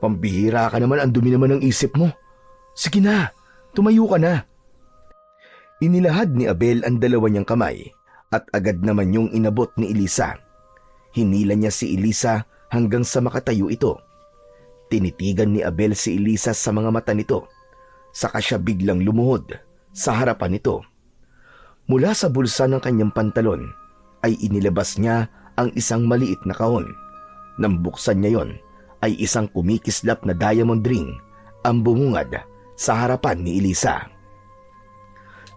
Pambihira ka naman, ang dumi naman ng isip mo. Sige na, tumayo ka na. Inilahad ni Abel ang dalawa niyang kamay at agad naman yung inabot ni Elisa. Hinila niya si Elisa hanggang sa makatayo ito. Tinitigan ni Abel si Elisa sa mga mata nito. Saka siya biglang lumuhod sa harapan nito. Mula sa bulsa ng kanyang pantalon ay inilabas niya ang isang maliit na kahon. Nang buksan niya yon ay isang kumikislap na diamond ring ang bumungad sa harapan ni Elisa.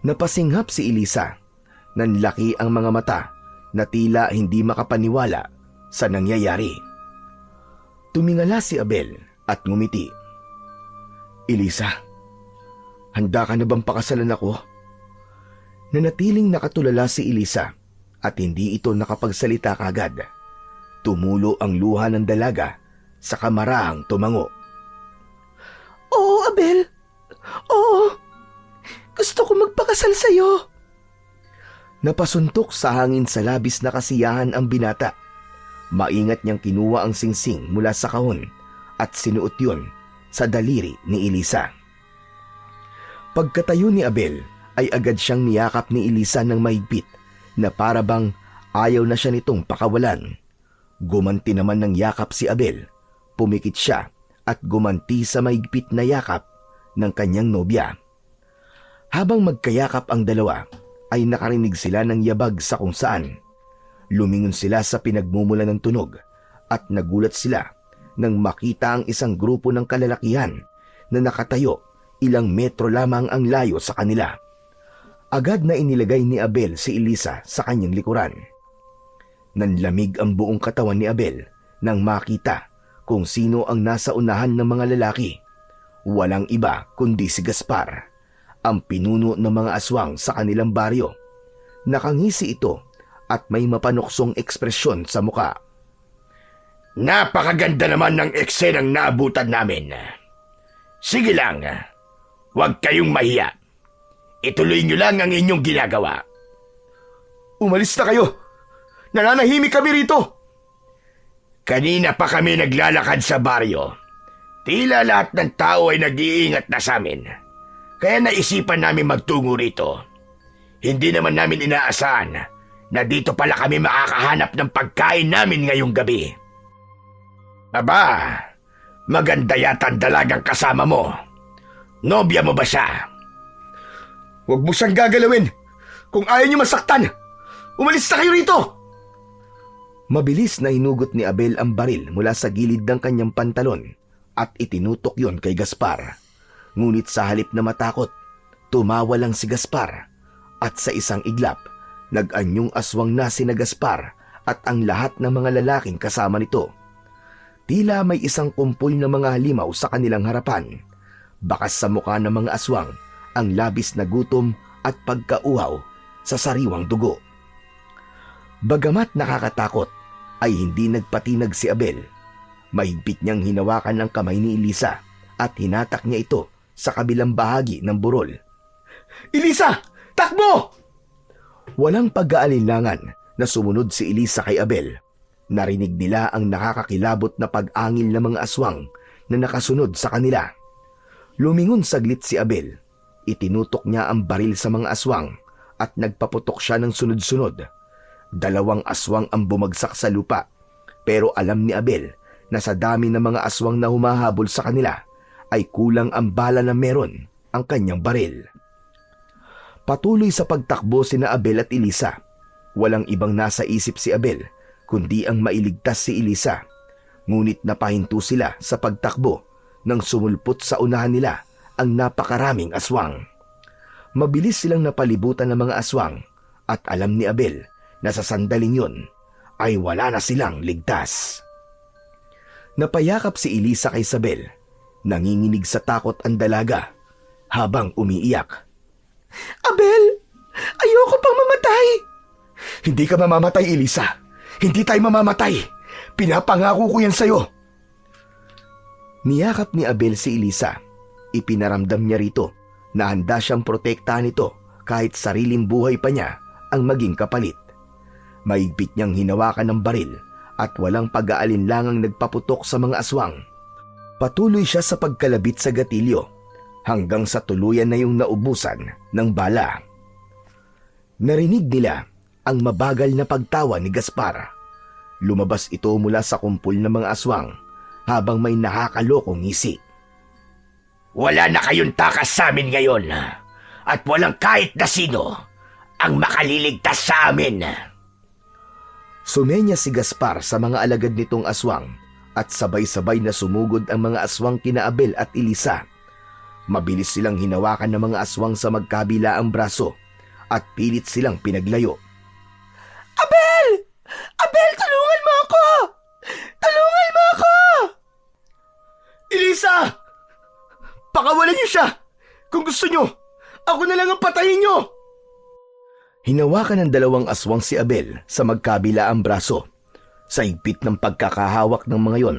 Napasinghap si Elisa. Nanlaki ang mga mata na tila hindi makapaniwala sa nangyayari. Tumingala si Abel at ngumiti. Elisa, handa ka na bang pakasalan ako? Nanatiling nakatulala si Elisa at hindi ito nakapagsalita kagad. Tumulo ang luha ng dalaga sa kamarahang tumango. Oo, Abel. Oo. Gusto ko magpakasal sa'yo. Napasuntok sa hangin sa labis na kasiyahan ang binata. Maingat niyang kinuha ang singsing mula sa kahon at sinuot yun sa daliri ni Elisa. Pagkatayo ni Abel ay agad siyang niyakap ni Elisa ng mahigpit na para bang ayaw na siya nitong pakawalan. Gumanti naman ng yakap si Abel. Pumikit siya at gumanti sa mahigpit na yakap ng kanyang nobya. Habang magkayakap ang dalawa, ay nakarinig sila ng yabag sa kung saan. Lumingon sila sa pinagmumula ng tunog at nagulat sila nang makita ang isang grupo ng kalalakihan na nakatayo ilang metro lamang ang layo sa kanila. Agad na inilagay ni Abel si Elisa sa kanyang likuran. Nanlamig ang buong katawan ni Abel nang makita kung sino ang nasa unahan ng mga lalaki. Walang iba kundi si Gaspar, ang pinuno ng mga aswang sa kanilang baryo. Nakangisi ito at may mapanuksong ekspresyon sa muka. Napakaganda naman ng eksenang naabutan namin. Sige lang, huwag kayong mahiya. Ituloy niyo lang ang inyong ginagawa. Umalis na kayo! Nananahimik kami rito! Kanina pa kami naglalakad sa baryo. Tila lahat ng tao ay nag-iingat na sa amin. Kaya naisipan namin magtungo rito. Hindi naman namin inaasahan na dito pala kami makakahanap ng pagkain namin ngayong gabi. Aba, maganda yata ang dalagang kasama mo. Nobya mo ba siya? Huwag mo siyang gagalawin! Kung ayaw niyo masaktan, umalis na kayo rito! Mabilis na hinugot ni Abel ang baril mula sa gilid ng kanyang pantalon at itinutok yon kay Gaspar. Ngunit sa halip na matakot, tumawa lang si Gaspar at sa isang iglap, nag-anyong aswang na sina Gaspar at ang lahat ng mga lalaking kasama nito. Tila may isang kumpol na mga halimaw sa kanilang harapan. Bakas sa mukha ng mga aswang ang labis na gutom at pagkauhaw sa sariwang dugo. Bagamat nakakatakot, ay hindi nagpatinag si Abel. Mahigpit niyang hinawakan ang kamay ni Elisa at hinatak niya ito sa kabilang bahagi ng burol. Elisa! Takbo! Walang pag-aalinlangan na sumunod si Elisa kay Abel. Narinig nila ang nakakakilabot na pag-angil ng mga aswang na nakasunod sa kanila. Lumingon saglit si Abel. Itinutok niya ang baril sa mga aswang at nagpaputok siya ng sunod-sunod. 2 aswang ang bumagsak sa lupa, pero alam ni Abel na sa dami ng mga aswang na humahabol sa kanila ay kulang ang bala na meron ang kanyang baril. Patuloy sa pagtakbo sina Abel at Elisa. Walang ibang nasa isip si Abel kundi ang mailigtas si Elisa. Ngunit napahinto sila sa pagtakbo nang sumulpot sa unahan nila ang napakaraming aswang. Mabilis silang napalibutan ng mga aswang at alam ni Abel na sa sandaling yun ay wala na silang ligtas. Napayakap si Elisa kay Isabel. Nanginginig sa takot ang dalaga habang umiiyak. Abel, ayoko pang mamatay. Hindi ka mamamatay, Elisa. Hindi tayo mamamatay. Pinapangako ko yan sa'yo. Niyakap ni Abel si Elisa. Ipinaramdam niya rito na handa siyang protektahan ito kahit sariling buhay pa niya ang maging kapalit. Mahigpit niyang hinawakan ng baril at walang pag-aalinlangang nagpaputok sa mga aswang. Patuloy siya sa pagkalabit sa gatilyo hanggang sa tuluyan na yung naubusan ng bala. Narinig nila ang mabagal na pagtawa ni Gaspar. Lumabas ito mula sa kumpul ng mga aswang habang may nakakalokong ngisi. Wala na kayong takas sa amin ngayon at walang kahit na sino ang makaliligtas sa amin. Sumenya si Gaspar sa mga alagad nitong aswang at sabay-sabay na sumugod ang mga aswang kina Abel at Elisa. Mabilis silang hinawakan ng mga aswang sa magkabila ang braso at pilit silang pinaglayo. Abel! Abel, tulungan mo ako! Tulungan mo ako! Elisa! Pakawalan niyo siya! Kung gusto niyo, ako na lang ang patayin niyo! Hinawakan ng 2 aswang si Abel sa magkabila ang braso. Sa higpit ng pagkakahawak ng mga yon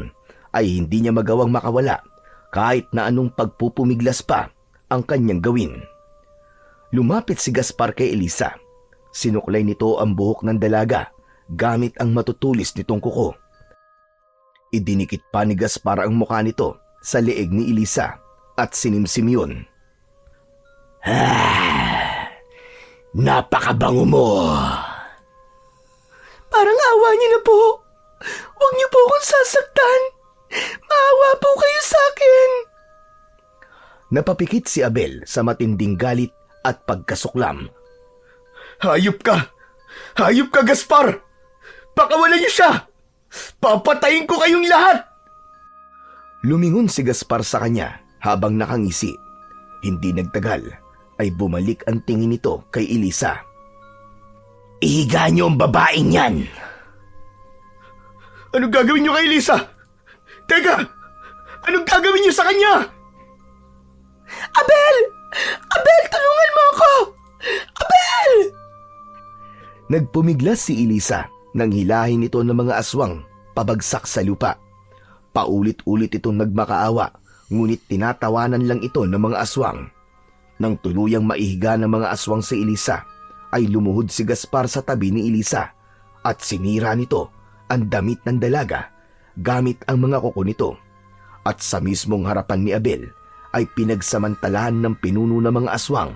ay hindi niya magawang makawala kahit na anong pagpupumiglas pa ang kanyang gawin. Lumapit si Gaspar kay Elisa. Sinuklay nito ang buhok ng dalaga gamit ang matutulis nitong kuko. Idinikit pa ni Gaspar ang mukha nito sa leeg ni Elisa at sinimsim yun. Napakabango mo! Parang awa niyo na po. Huwag niyo po akong sasaktan. Maawa po kayo sa akin. Napapikit si Abel sa matinding galit at pagkasuklam. Hayop ka! Hayop ka, Gaspar! Pakawalan niyo siya! Papatayin ko kayong lahat! Lumingon si Gaspar sa kanya habang nakangisi. Hindi nagtagal ay bumalik ang tingin nito kay Elisa. Ihiga niyo ang babaeng yan! Anong gagawin niyo kay Elisa? Teka! Anong gagawin niyo sa kanya? Abel! Abel, tulungan mo ako! Abel! Nagpumiglas si Elisa nang hilahin ito ng mga aswang pabagsak sa lupa. Paulit-ulit itong nagmakaawa, ngunit tinatawanan lang ito ng mga aswang. Nang tuluyang maihiga ng mga aswang si Elisa, ay lumuhod si Gaspar sa tabi ni Elisa at sinira nito ang damit ng dalaga gamit ang mga kuko nito. At sa mismong harapan ni Abel ay pinagsamantalahan ng pinuno ng mga aswang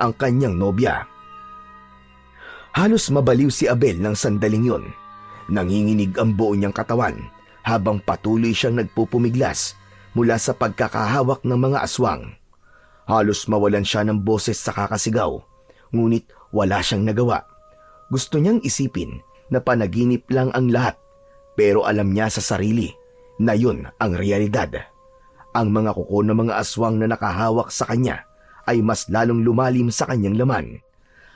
ang kanyang nobya. Halos mabaliw si Abel ng sandaling yon. Nanginginig ang buo niyang katawan habang patuloy siyang nagpupumiglas mula sa pagkakahawak ng mga aswang. Halos mawalan siya ng boses sa kakasigaw, ngunit wala siyang nagawa. Gusto niyang isipin na panaginip lang ang lahat, pero alam niya sa sarili na yun ang realidad. Ang mga kuko ng mga aswang na nakahawak sa kanya ay mas lalong lumalim sa kanyang laman,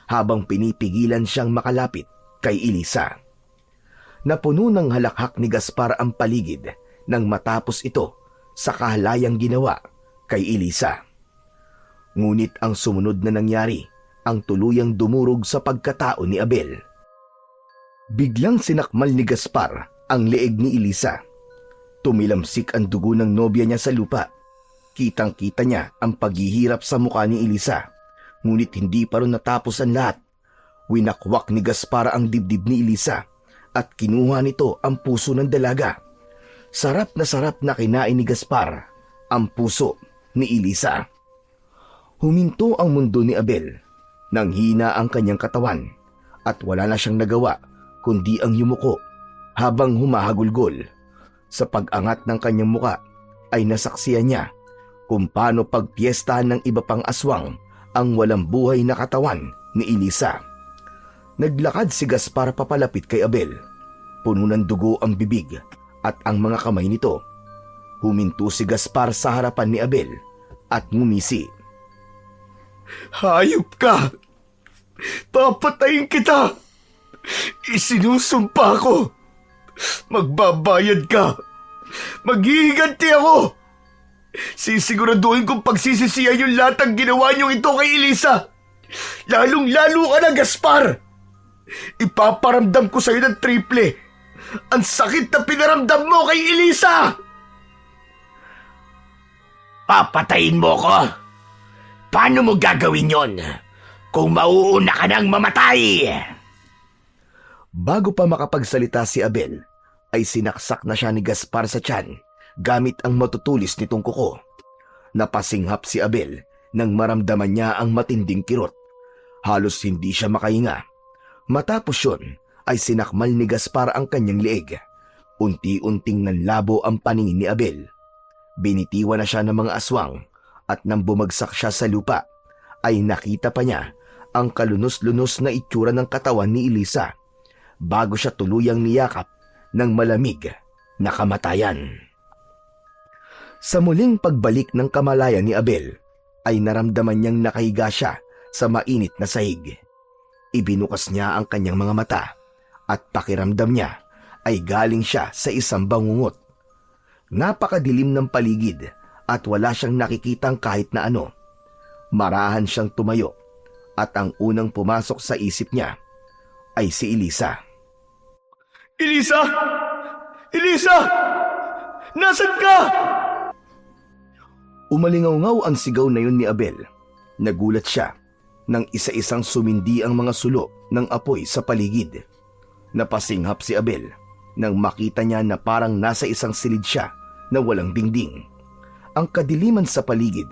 habang pinipigilan siyang makalapit kay Elisa. Napuno ng halakhak ni Gaspar ang paligid nang matapos ito sa kahalayang ginawa kay Elisa. Ngunit ang sumunod na nangyari ang tuluyang dumurog sa pagkatao ni Abel. Biglang sinakmal ni Gaspar ang leeg ni Elisa. Tumilamsik ang dugo ng nobya niya sa lupa. Kitang-kita niya ang paghihirap sa mukha ni Elisa. Ngunit hindi pa rin natapos ang lahat. Winakwak ni Gaspar ang dibdib ni Elisa at kinuha nito ang puso ng dalaga. Sarap na kinain ni Gaspar ang puso ni Elisa. Huminto ang mundo ni Abel. Nanghina ang kanyang katawan at wala na siyang nagawa kundi ang yumuko habang humahagulgol. Sa pag-angat ng kanyang muka ay nasaksiyan niya kung paano pagpiestahan ng iba pang aswang ang walang buhay na katawan ni Elisa. Naglakad si Gaspar papalapit kay Abel. Puno ng dugo ang bibig at ang mga kamay nito. Huminto si Gaspar sa harapan ni Abel at ngumisi. Hayop ka! Papatayin kita! Isinusumpa ko! Magbabayad ka! Maghihiganti ako! Sisiguraduhin kong pagsisisihan yung lahat ng ginawa niyong ito kay Elisa! Lalong-lalo ka na, Gaspar! Ipaparamdam ko sa'yo ng triple! Ang sakit na pinaramdam mo kay Elisa! Papatayin mo ko? Paano mo gagawin yon kung mauuna ka nang mamatay? Bago pa makapagsalita si Abel, ay sinaksak na siya ni Gaspar sa tiyan gamit ang matutulis nitong kuko. Napasinghap si Abel nang maramdaman niya ang matinding kirot. Halos hindi siya makahinga. Matapos yun, ay sinakmal ni Gaspar ang kanyang leeg. Unti-unting nanlabo ang paningin ni Abel. Binitiwan na siya ng mga aswang at nang bumagsak siya sa lupa, ay nakita pa niya ang kalunos-lunos na itsura ng katawan ni Elisa bago siya tuluyang niyakap ng malamig na kamatayan. Sa muling pagbalik ng kamalayan ni Abel, ay naramdaman niyang nakahiga siya sa mainit na sahig. Ibinukas niya ang kanyang mga mata at pakiramdam niya ay galing siya sa isang bangungot. Napakadilim ng paligid at wala siyang nakikitang kahit na ano. Marahan siyang tumayo at ang unang pumasok sa isip niya ay si Elisa. Elisa! Elisa! Nasaan ka? Umalingaw-ngaw ang sigaw na yun ni Abel. Nagulat siya nang isa-isang sumindi ang mga sulo ng apoy sa paligid. Napasinghap si Abel nang makita niya na parang nasa isang silid siya na walang dingding. Ang kadiliman sa paligid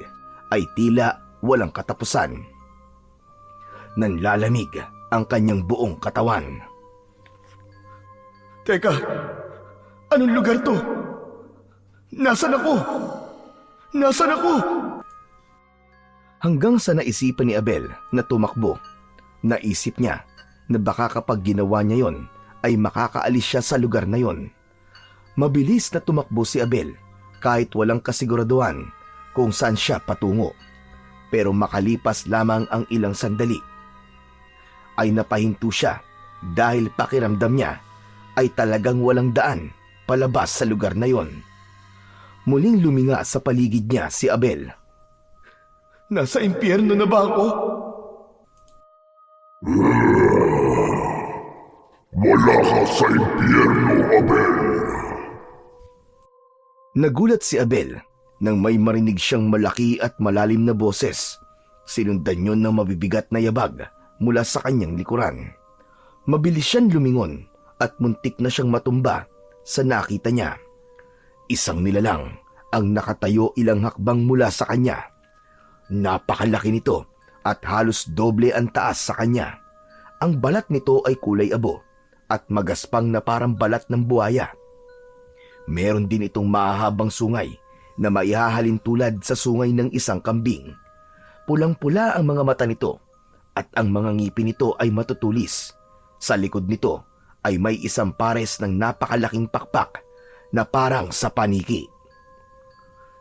ay tila walang katapusan. Nanlalamig ang kanyang buong katawan. Teka, anong lugar to? Nasaan ako? Nasaan ako? Hanggang sa naisipan ni Abel na tumakbo. Naisip niya na baka kapag ginawa niya yon ay makakaalis siya sa lugar na yon. Mabilis na tumakbo si Abel kahit walang kasiguraduhan kung saan siya patungo. Pero makalipas lamang ang ilang sandali, ay napahinto siya dahil pakiramdam niya ay talagang walang daan palabas sa lugar na yon. Muling luminga sa paligid niya si Abel. Nasa impyerno na ba ako? Wala ka sa impyerno, Abel. Nagulat si Abel nang may marinig siyang malaki at malalim na boses. Sinundan yun ng mabibigat na yabag mula sa kanyang likuran. Mabilis siyang lumingon at muntik na siyang matumba sa nakita niya. Isang nilalang ang nakatayo ilang hakbang mula sa kanya. Napakalaki nito at halos doble ang taas sa kanya. Ang balat nito ay kulay abo at magaspang na parang balat ng buhaya. Meron din itong mahahabang sungay na maihahalin tulad sa sungay ng isang kambing. Pulang-pula ang mga mata nito at ang mga ngipin nito ay matutulis. Sa likod nito ay may isang pares ng napakalaking pakpak na parang sa paniki.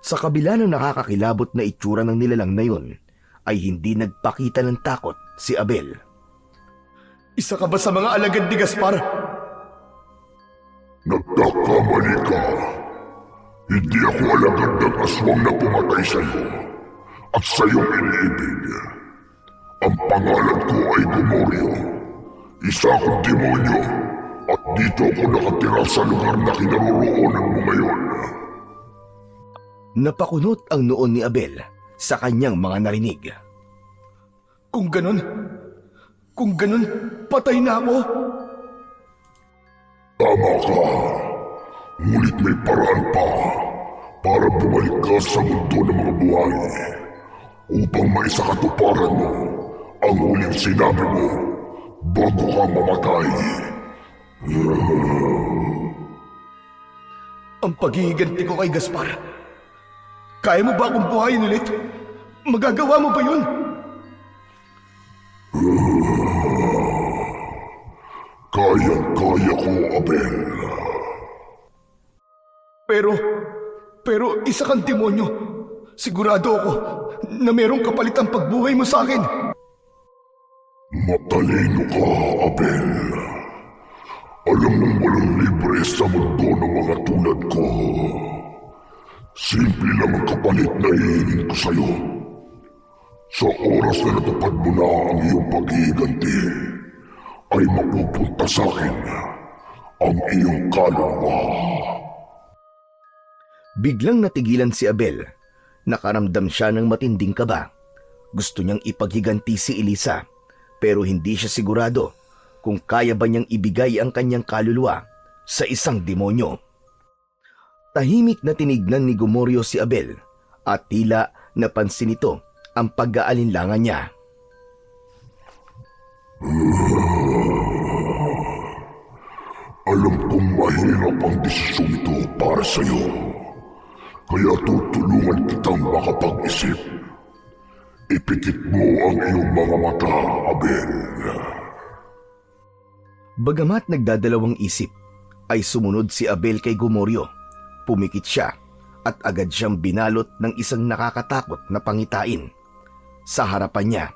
Sa kabila ng nakakakilabot na itsura ng nilalang na yun, ay hindi nagpakita ng takot si Abel. Isa ka ba sa mga alagad ni Gaspar? Nagkakamali ka. Hindi ako alagad ng aswang na pumatay sa iyo at sa iyong iniibig. Ang pangalan ko ay Gomorio. Isa akong demonyo at dito ako nakatira sa lugar na kinaroroonan mo ngayon. Napakunot ang noon ni Abel sa kanyang mga narinig. Kung ganun, patay na ako. Tama ka. Ngunit may paraan pa. para bumalik ka sa mundo ng mga buhay upang maisakatuparan mo ang huling sinabi mo bago ka mamatay. Ang paghihiganti ko kay Gaspar. Kaya mo ba akong buhayin ulit? Magagawa mo ba yun? Kayang-kaya ko, Abel. Pero isa kang demonyo. Sigurado ako na merong kapalitang pagbuhay mo sa akin. Matalino ka, Abel. Alam mong walang libre sa mundo ng mga tulad ko. Simple lang ang kapalit na hihingin ko sa'yo. Sa oras na natupad mo na ang iyong paghihiganti, ay mapupunta sa akin ang iyong kaluluwa. Biglang natigilan si Abel. Nakaramdam siya ng matinding kaba. Gusto niyang ipaghiganti si Elisa, pero hindi siya sigurado kung kaya ba niyang ibigay ang kanyang kaluluwa sa isang demonyo. Tahimik na tinignan ni Gomorio si Abel at tila napansin nito ang pag-aalinlangan niya. Alam kong mahirap ang desisyon ito para sa'yo. Kaya tutulungan kitang makapag-isip. Ipikit mo ang iyong mga mata, Abel. Bagamat nagdadalawang isip, ay sumunod si Abel kay Gomorio. Pumikit siya at agad siyang binalot ng isang nakakatakot na pangitain. Sa harapan niya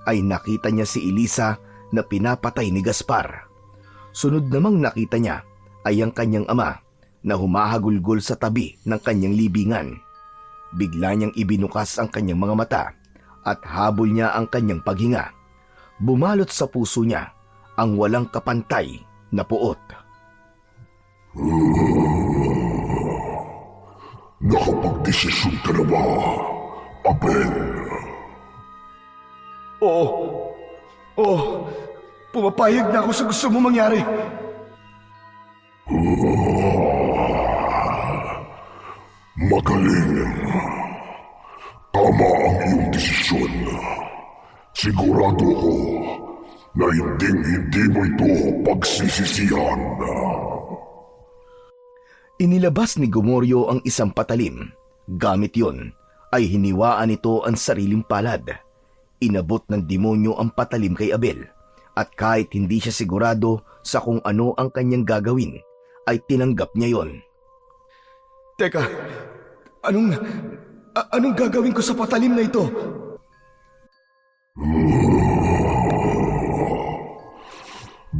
ay nakita niya si Elisa na pinapatay ni Gaspar. Sunod namang nakita niya ay ang kanyang ama na humahagulgol sa tabi ng kanyang libingan. Bigla niyang ibinukas ang kanyang mga mata at habol niya ang kanyang paghinga. Bumalot sa puso niya ang walang kapantay na puot. Nakapag-desisyon ka na ba, Abel? Oo, pumapayag na ako sa gusto mo mangyari. Magaling. Tama ang iyong desisyon. Sigurado ko na hindi mo ito pagsisisihan. Inilabas ni Gomorio ang isang patalim. Gamit yon ay hiniwaan nito ang sariling palad. Inabot ng demonyo ang patalim kay Abel at kahit hindi siya sigurado sa kung ano ang kanyang gagawin, ay tinanggap niya yon. Teka, anong gagawin ko sa patalim na ito?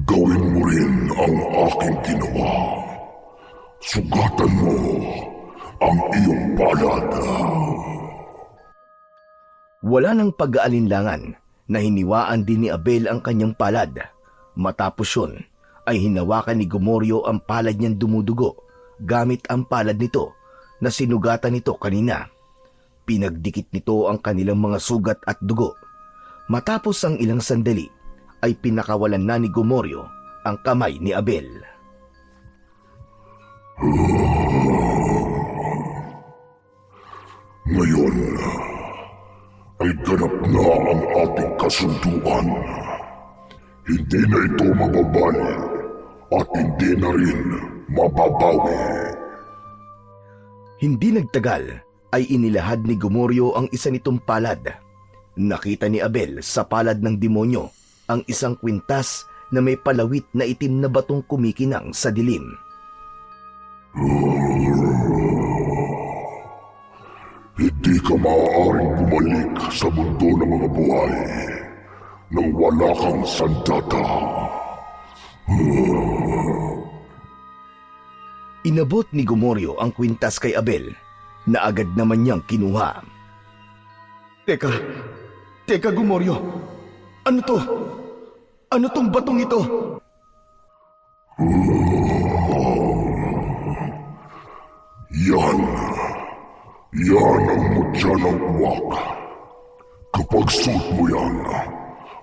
Gawin mo rin ang aking ginawa. Sugatan mo ang iyong palad. Wala nang pag-aalinlangan na hiniwaan din ni Abel ang kanyang palad. Matapos yun, ay hinawakan ni Gomorio ang palad niyang dumudugo gamit ang palad nito na sinugatan nito kanina. Pinagdikit nito ang kanilang mga sugat at dugo. Matapos ang ilang sandali, ay pinakawalan na ni Gomorio ang kamay ni Abel. Ngayon ay ganap na ang ating kasunduan. Hindi na ito mababali at hindi na rin mababawi. Hindi nagtagal ay inilahad ni Gomorio ang isa nitong palad. Nakita ni Abel sa palad ng demonyo ang isang kwintas na may palawit na itim na batong kumikinang sa dilim. Hindi ka maaaring bumalik sa mundo ng mga buhay nang wala kang sandata. Inabot ni Gomorio ang kwintas kay Abel na agad naman niyang kinuha. Teka Gomorio, ano to? Ano tong batong ito? Yan ang mutya ng uwak. Kapag suot mo yan,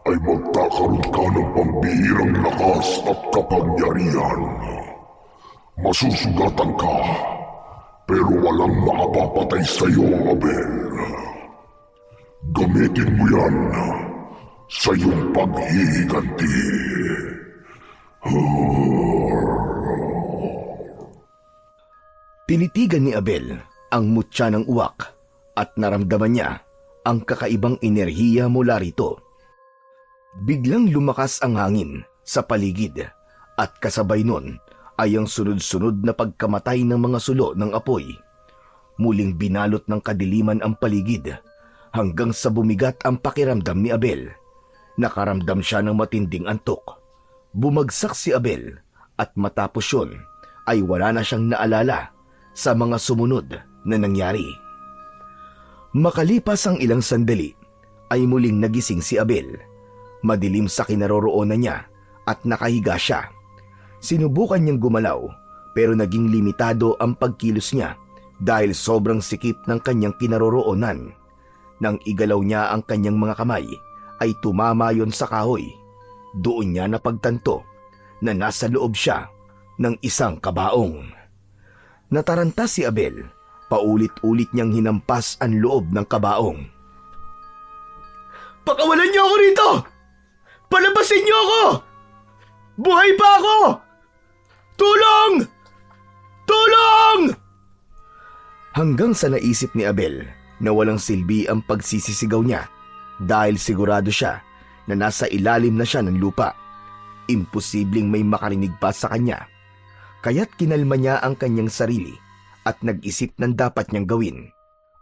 ay magkakaroon ka ng pambihirang lakas at kapangyarihan. Masusugatan ka, Pero walang makapapatay sa'yo, Abel. Gamitin mo yan sa iyong paghihiganti. Tinitigan ni Abel ang mutya ng uwak at naramdaman niya ang kakaibang enerhiya mula rito. Biglang lumakas ang hangin sa paligid at kasabay nun ay ang sunod-sunod na pagkamatay ng mga sulo ng apoy. Muling binalot ng kadiliman ang paligid hanggang sa bumigat ang pakiramdam ni Abel. Nakaramdam siya ng matinding antok. Bumagsak si Abel at matapos yun ay wala na siyang naalala sa mga sumunod na nangyari. Makalipas ang ilang sandali ay muling nagising si Abel. Madilim sa kinaroroonan niya at nakahiga siya. Sinubukan niyang gumalaw pero naging limitado ang pagkilos niya dahil sobrang sikip ng kanyang kinaroroonan. Nang igalaw niya ang kanyang mga kamay ay tumama yon sa kahoy. Doon niya napagtanto na nasa loob siya ng isang kabaong. Nataranta si Abel, paulit-ulit niyang hinampas ang loob ng kabaong. Pakawalan niyo ako rito! Palabasin niyo ako! Buhay pa ako! Tulong! Tulong! Hanggang sa naisip ni Abel na walang silbi ang pagsisisigaw niya dahil sigurado siya na nasa ilalim na siya ng lupa. Imposibleng may makarinig pa sa kanya. Kaya't kinalma niya ang kanyang sarili at nag-isip ng dapat niyang gawin.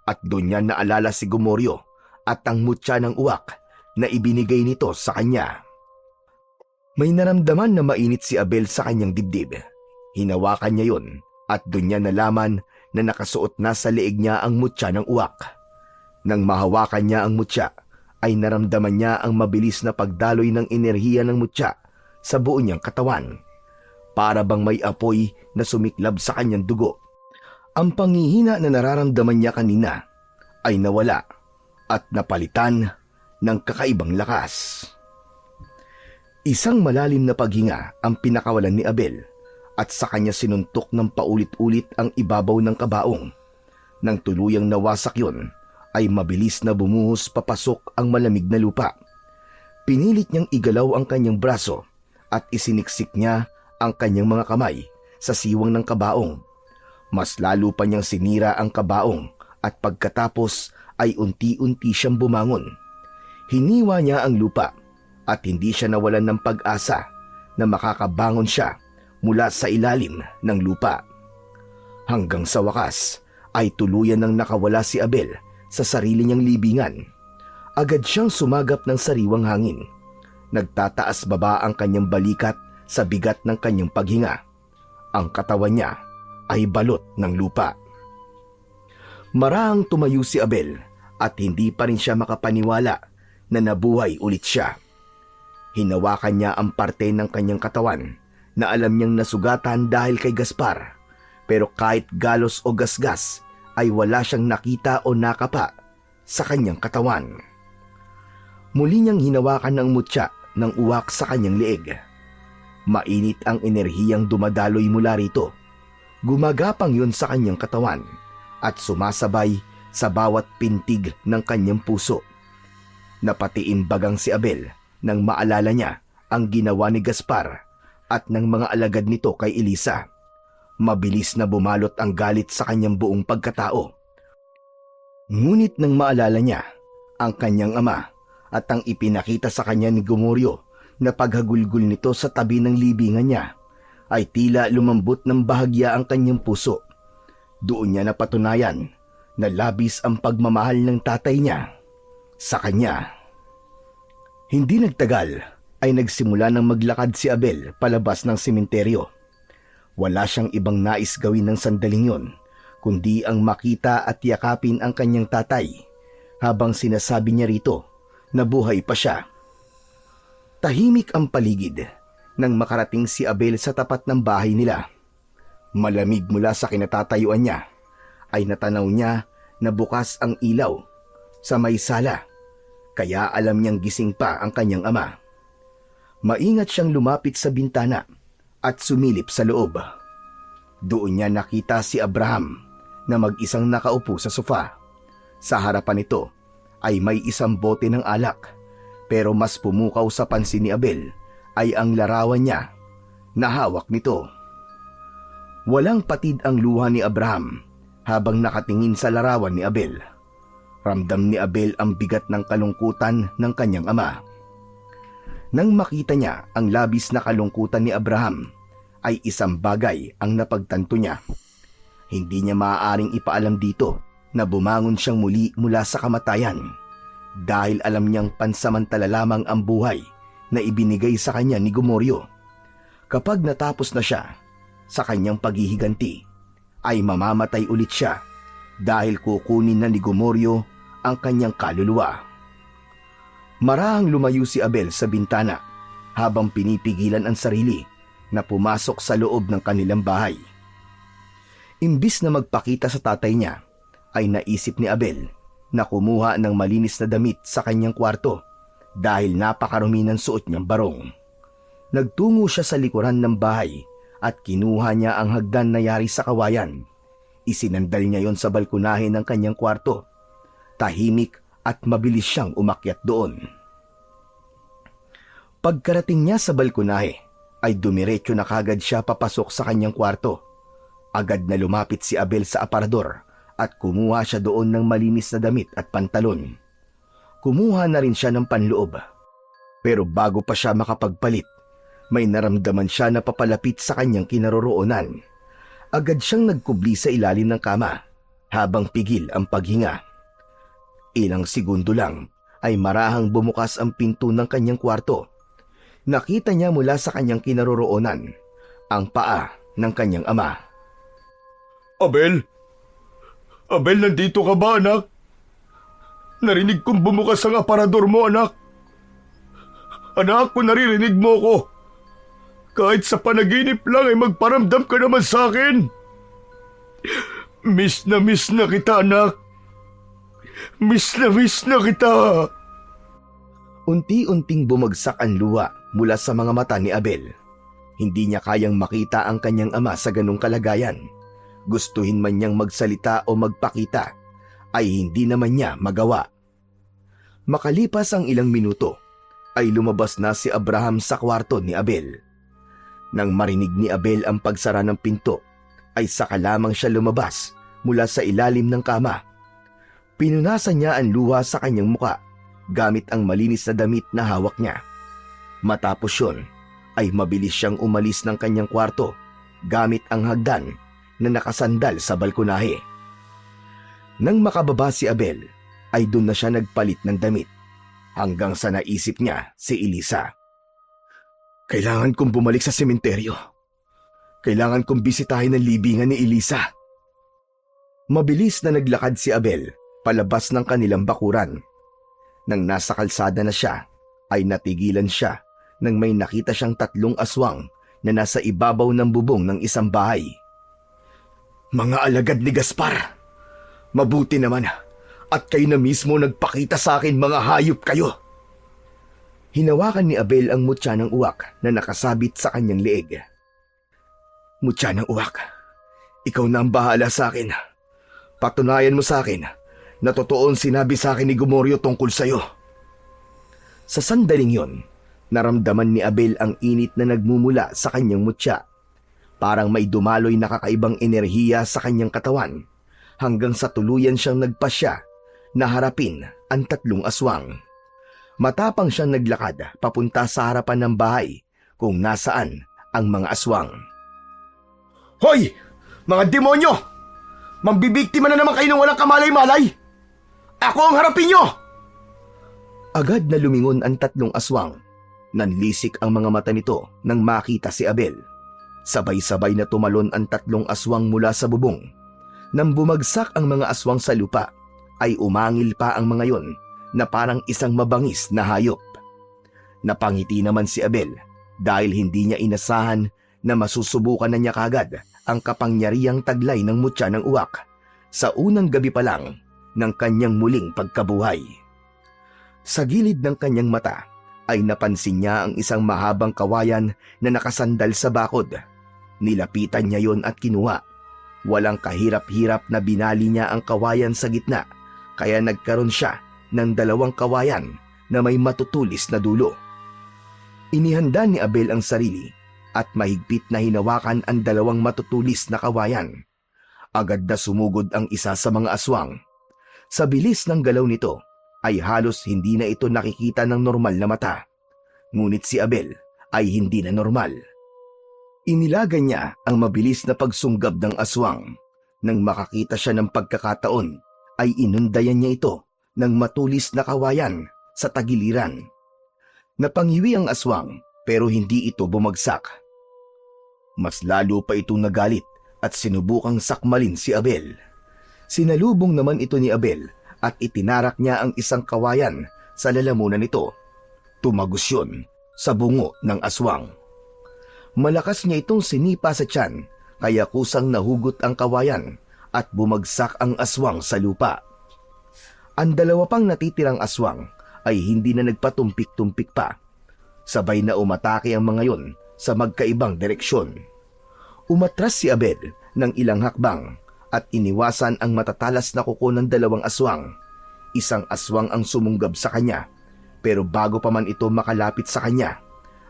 At doon niya naalala si Gomoryo at ang mutya ng uwak na ibinigay nito sa kanya. May naramdaman na mainit si Abel sa kanyang dibdib. Hinawakan niya yon at doon niya nalaman na nakasuot na sa leeg niya ang mutya ng uwak. Nang mahawakan niya ang mutya, ay naramdaman niya ang mabilis na pagdaloy ng enerhiya ng mutya sa buo niyang katawan. Para bang may apoy na sumiklab sa kanyang dugo. Ang panghihina na nararamdaman niya kanina ay nawala at napalitan ng kakaibang lakas. Isang malalim na paghinga ang pinakawalan ni Abel at sa kanya sinuntok ng paulit-ulit ang ibabaw ng kabaong. Nang tuluyang nawasak yon, ay mabilis na bumuhos papasok ang malamig na lupa. Pinilit niyang igalaw ang kanyang braso at isiniksik niya ang kanyang mga kamay sa siwang ng kabaong. Mas lalo pa niyang sinira ang kabaong at pagkatapos ay unti-unti siyang bumangon. Hiniwa niya ang lupa at hindi siya nawalan ng pag-asa na makakabangon siya mula sa ilalim ng lupa. Hanggang sa wakas ay tuluyan nang nakawala si Abel sa sarili niyang libingan. Agad siyang sumagap ng sariwang hangin. Nagtataas baba ang kanyang balikat sa bigat ng kanyang paghinga. Ang katawan niya ay balot ng lupa. Marahang tumayo si Abel at hindi pa rin siya makapaniwala na nabuhay ulit siya. Hinawakan niya ang parte ng kanyang katawan na alam niyang nasugatan dahil kay Gaspar, pero kahit galos o gasgas ay wala siyang nakita o nakapa sa kanyang katawan. Muli niyang hinawakan ang mutya ng uwak sa kanyang leeg. Mainit ang enerhiyang dumadaloy mula rito. Gumagapang yun sa kanyang katawan at sumasabay sa bawat pintig ng kanyang puso. Napatiimbagang si Abel nang maalala niya ang ginawa ni Gaspar at ng mga alagad nito kay Elisa. Mabilis na bumalot ang galit sa kanyang buong pagkatao. Ngunit nang maalala niya ang kanyang ama at ang ipinakita sa kanya ni Gomoryo na paghagulgul nito sa tabi ng libingan niya, ay tila lumambot ng bahagya ang kanyang puso. Doon niya napatunayan na labis ang pagmamahal ng tatay niya sa kanya. Hindi nagtagal ay nagsimula ng maglakad si Abel palabas ng sementeryo. Wala siyang ibang nais gawin ng sandaling yon, kundi ang makita at yakapin ang kanyang tatay habang sinasabi niya rito na buhay pa siya. Tahimik ang paligid nang makarating si Abel sa tapat ng bahay nila. Malamig mula sa kinatatayuan niya ay natanaw niya na bukas ang ilaw sa may sala, kaya alam niyang gising pa ang kanyang ama. Maingat siyang lumapit sa bintana at sumilip sa loob. Doon niya nakita si Abraham na mag-isang nakaupo sa sofa. Sa harapan nito ay may isang bote ng alak, pero mas pumukaw sa pansin ni Abel ay ang larawan niya na hawak nito. Walang patid ang luha ni Abraham habang nakatingin sa larawan ni Abel. Ramdam ni Abel ang bigat ng kalungkutan ng kanyang ama. Nang makita niya ang labis na kalungkutan ni Abraham, ay isang bagay ang napagtanto niya. Hindi niya maaaring ipaalam dito na bumangon siyang muli mula sa kamatayan dahil alam niyang pansamantala lamang ang buhay na ibinigay sa kanya ni Gomorio. Kapag natapos na siya sa kanyang paghihiganti, ay mamamatay ulit siya dahil kukunin na ni Gomorio ang kanyang kaluluwa. Marahang lumayo si Abel sa bintana habang pinipigilan ang sarili na pumasok sa loob ng kanilang bahay. Imbis na magpakita sa tatay niya, ay naisip ni Abel na kumuha ng malinis na damit sa kanyang kwarto dahil napakarumi ng suot niyang barong. Nagtungo siya sa likuran ng bahay at kinuha niya ang hagdan na yari sa kawayan. Isinandal niya yon sa balkonahe ng kanyang kwarto. Tahimik at mabilis siyang umakyat doon. Pagkarating niya sa balkonahe, ay dumiretso na kagad siya papasok sa kanyang kwarto. Agad na lumapit si Abel sa aparador at kumuha siya doon ng malinis na damit at pantalon. Kumuha na rin siya ng panloob. Pero bago pa siya makapagpalit, may naramdaman siya na papalapit sa kanyang kinaroroonan. Agad siyang nagkubli sa ilalim ng kama habang pigil ang paghinga. Ilang segundo lang ay marahang bumukas ang pinto ng kanyang kwarto. Nakita niya mula sa kanyang kinaroroonan ang paa ng kanyang ama. Abel? Abel, nandito ka ba, anak? Narinig kong bumukas ang aparador mo, anak. Anak, kung naririnig mo ko, kahit sa panaginip lang ay magparamdam ka naman sa akin. Miss na kita, anak. Miss na kita. Unti-unting bumagsak ang luha mula sa mga mata ni Abel. Hindi niya kayang makita ang kanyang ama sa ganung kalagayan. Gustuhin man niyang magsalita o magpakita, ay hindi naman niya magawa. Makalipas ang ilang minuto, ay lumabas na si Abraham sa kwarto ni Abel. Nang marinig ni Abel ang pagsara ng pinto, ay saka lamang siya lumabas mula sa ilalim ng kama. Pinunasan niya ang luha sa kanyang muka gamit ang malinis na damit na hawak niya. Matapos yun, ay mabilis siyang umalis ng kanyang kwarto gamit ang hagdan na nakasandal sa balkonahe. Nang makababa si Abel, ay doon na siya nagpalit ng damit hanggang sa naisip niya si Elisa. Kailangan kong bumalik sa sementeryo. Kailangan kong bisitahin ang libingan ni Elisa. Mabilis na naglakad si Abel palabas ng kanilang bakuran. Nang nasa kalsada na siya, ay natigilan siya nang may nakita siyang 3 aswang na nasa ibabaw ng bubong ng isang bahay. Mga alagad ni Gaspar, mabuti naman at kayo na mismo nagpakita sa akin, mga hayop kayo. Hinawakan ni Abel ang mutya ng uwak na nakasabit sa kanyang leeg. Mutya ng uwak, ikaw na ang bahala sa akin. Patunayan mo sa akin na totoo ang sinabi sa akin ni Gomorio tungkol sa'yo. Sa sandaling yon, naramdaman ni Abel ang init na nagmumula sa kanyang mutya. Parang may dumaloy na kakaibang enerhiya sa kanyang katawan hanggang sa tuluyan siyang nagpasya na harapin ang 3 aswang. Matapang siyang naglakad papunta sa harapan ng bahay kung nasaan ang mga aswang. Hoy! Mga demonyo! Mambibiktima na naman kayo ng walang kamalay-malay! Ako ang harapin nyo! Agad na lumingon ang 3 aswang. Nanlisik ang mga mata nito nang makita si Abel. Sabay-sabay na tumalon ang 3 aswang mula sa bubong. Nang bumagsak ang mga aswang sa lupa, ay umangil pa ang mga yon na parang isang mabangis na hayop. Napangiti naman si Abel dahil hindi niya inasahan na masusubukan na niya kagad ang kapangyarihang taglay ng mutya ng uwak sa unang gabi pa lang ng kanyang muling pagkabuhay. Sa gilid ng kanyang mata ay napansin niya ang isang mahabang kawayan na nakasandal sa bakod. Nilapitan niya yon at kinuha. Walang kahirap-hirap na binali niya ang kawayan sa gitna, kaya nagkaroon siya ng 2 kawayan na may matutulis na dulo. Inihanda ni Abel ang sarili at mahigpit na hinawakan ang 2 matutulis na kawayan. Agad na sumugod ang isa sa mga aswang. Sa bilis ng galaw nito ay halos hindi na ito nakikita ng normal na mata. Ngunit si Abel ay hindi na normal. Inilaga niya ang mabilis na pagsunggab ng aswang. Nang makakita siya ng pagkakataon, ay inundayan niya ito ng matulis na kawayan sa tagiliran. Napangiwi ang aswang pero hindi ito bumagsak. Mas lalo pa itong nagalit at sinubukang sakmalin si Abel. Sinalubong naman ito ni Abel at itinarak niya ang isang kawayan sa lalamunan nito. Tumagos yun sa bungo ng aswang. Malakas niya itong sinipa sa tiyan kaya kusang nahugot ang kawayan at bumagsak ang aswang sa lupa. Ang 2 pang natitirang aswang ay hindi na nagpatumpik-tumpik pa. Sabay na umatake ang mga yon sa magkaibang direksyon. Umatras si Abel ng ilang hakbang at iniwasan ang matatalas na kuko ng 2 aswang. Isang aswang ang sumunggab sa kanya, pero bago pa man ito makalapit sa kanya,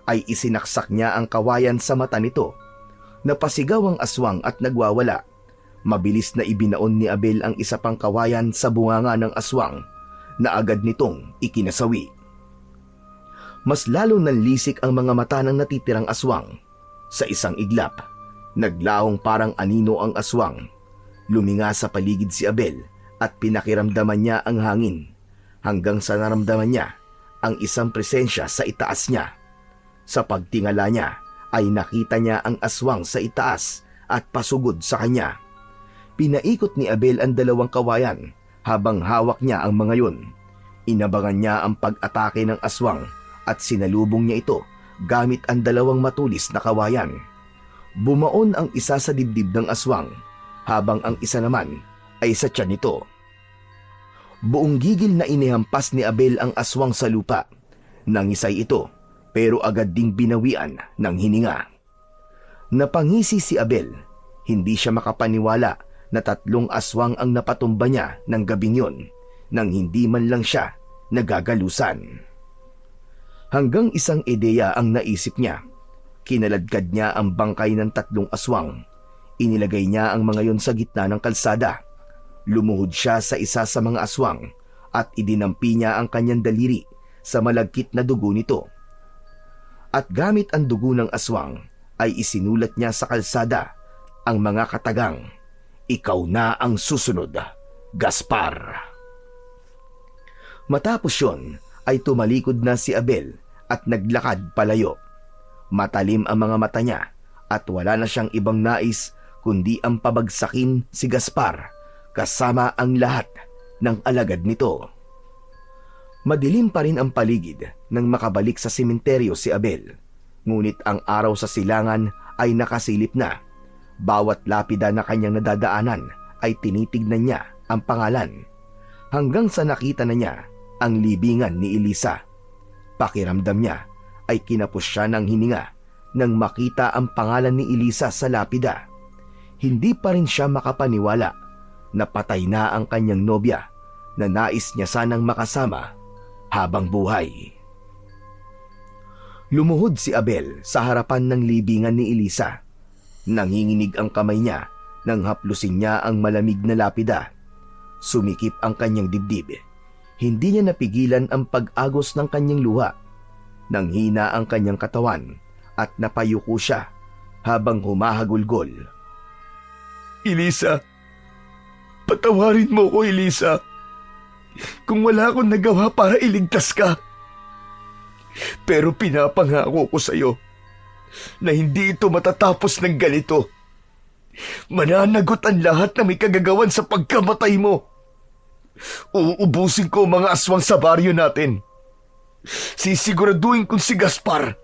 ay isinaksak niya ang kawayan sa mata nito. Napasigaw ang aswang at nagwawala. Mabilis na ibinaon ni Abel ang isa pang kawayan sa bunganga ng aswang na agad nitong ikinasawi. Mas lalo nanlisik ang mga mata ng natitirang aswang. Sa isang iglap, naglahong parang anino ang aswang. Luminga sa paligid si Abel at pinakiramdaman niya ang hangin hanggang sa naramdaman niya ang isang presensya sa itaas niya. Sa pagtingala niya ay nakita niya ang aswang sa itaas at pasugod sa kanya. Pinaikot ni Abel ang 2 kawayan habang hawak niya ang mga yun. Inabangan niya ang pag-atake ng aswang at sinalubong niya ito gamit ang 2 matulis na kawayan. Bumaon ang isa sa dibdib ng aswang habang ang isa naman ay sa tiyan nito. Buong gigil na inihampas ni Abel ang aswang sa lupa. Nangisay ito pero agad ding binawian ng hininga. Napangisi si Abel. Hindi siya makapaniwala na 3 aswang ang napatumba niya ng gabing yon nang hindi man lang siya nagagalusan. Hanggang isang ideya ang naisip niya. Kinaladkad niya ang bangkay ng 3 aswang. Inilagay niya ang mga yon sa gitna ng kalsada. Lumuhod siya sa isa sa mga aswang at idinampi niya ang kanyang daliri sa malagkit na dugo nito. At gamit ang dugo ng aswang ay isinulat niya sa kalsada ang mga katagang, "Ikaw na ang susunod, Gaspar." Matapos yon ay tumalikod na si Abel at naglakad palayo. Matalim ang mga mata niya at wala na siyang ibang nais kundi ang pabagsakin si Gaspar kasama ang lahat ng alagad nito. Madilim pa rin ang paligid nang makabalik sa sementeryo si Abel. Ngunit ang araw sa silangan ay nakasilip na. Bawat lapida na kanyang nadadaanan ay tinitignan niya ang pangalan. Hanggang sa nakita na niya ang libingan ni Elisa. Pakiramdam niya ay kinapos siya ng hininga nang makita ang pangalan ni Elisa sa lapida. Hindi pa rin siya makapaniwala na patay na ang kanyang nobya na nais niya sanang makasama habang buhay. Lumuhod si Abel sa harapan ng libingan ni Elisa. Nanginginig ang kamay niya nang haplusin niya ang malamig na lapida. Sumikip ang kanyang dibdib. Hindi niya napigilan ang pag-agos ng kanyang luha. Nanghina ang kanyang katawan at napayuko siya habang humahagulgol. Elisa, patawarin mo ko, Elisa. Kung wala akong nagawa para iligtas ka. Pero pinapangako ko sa iyo na hindi ito matatapos ng ganito. Mananagot ang lahat na may kagagawan sa pagkamatay mo. Uubusin ko ang mga aswang sa baryo natin. Sisiguraduhin kong si Gaspar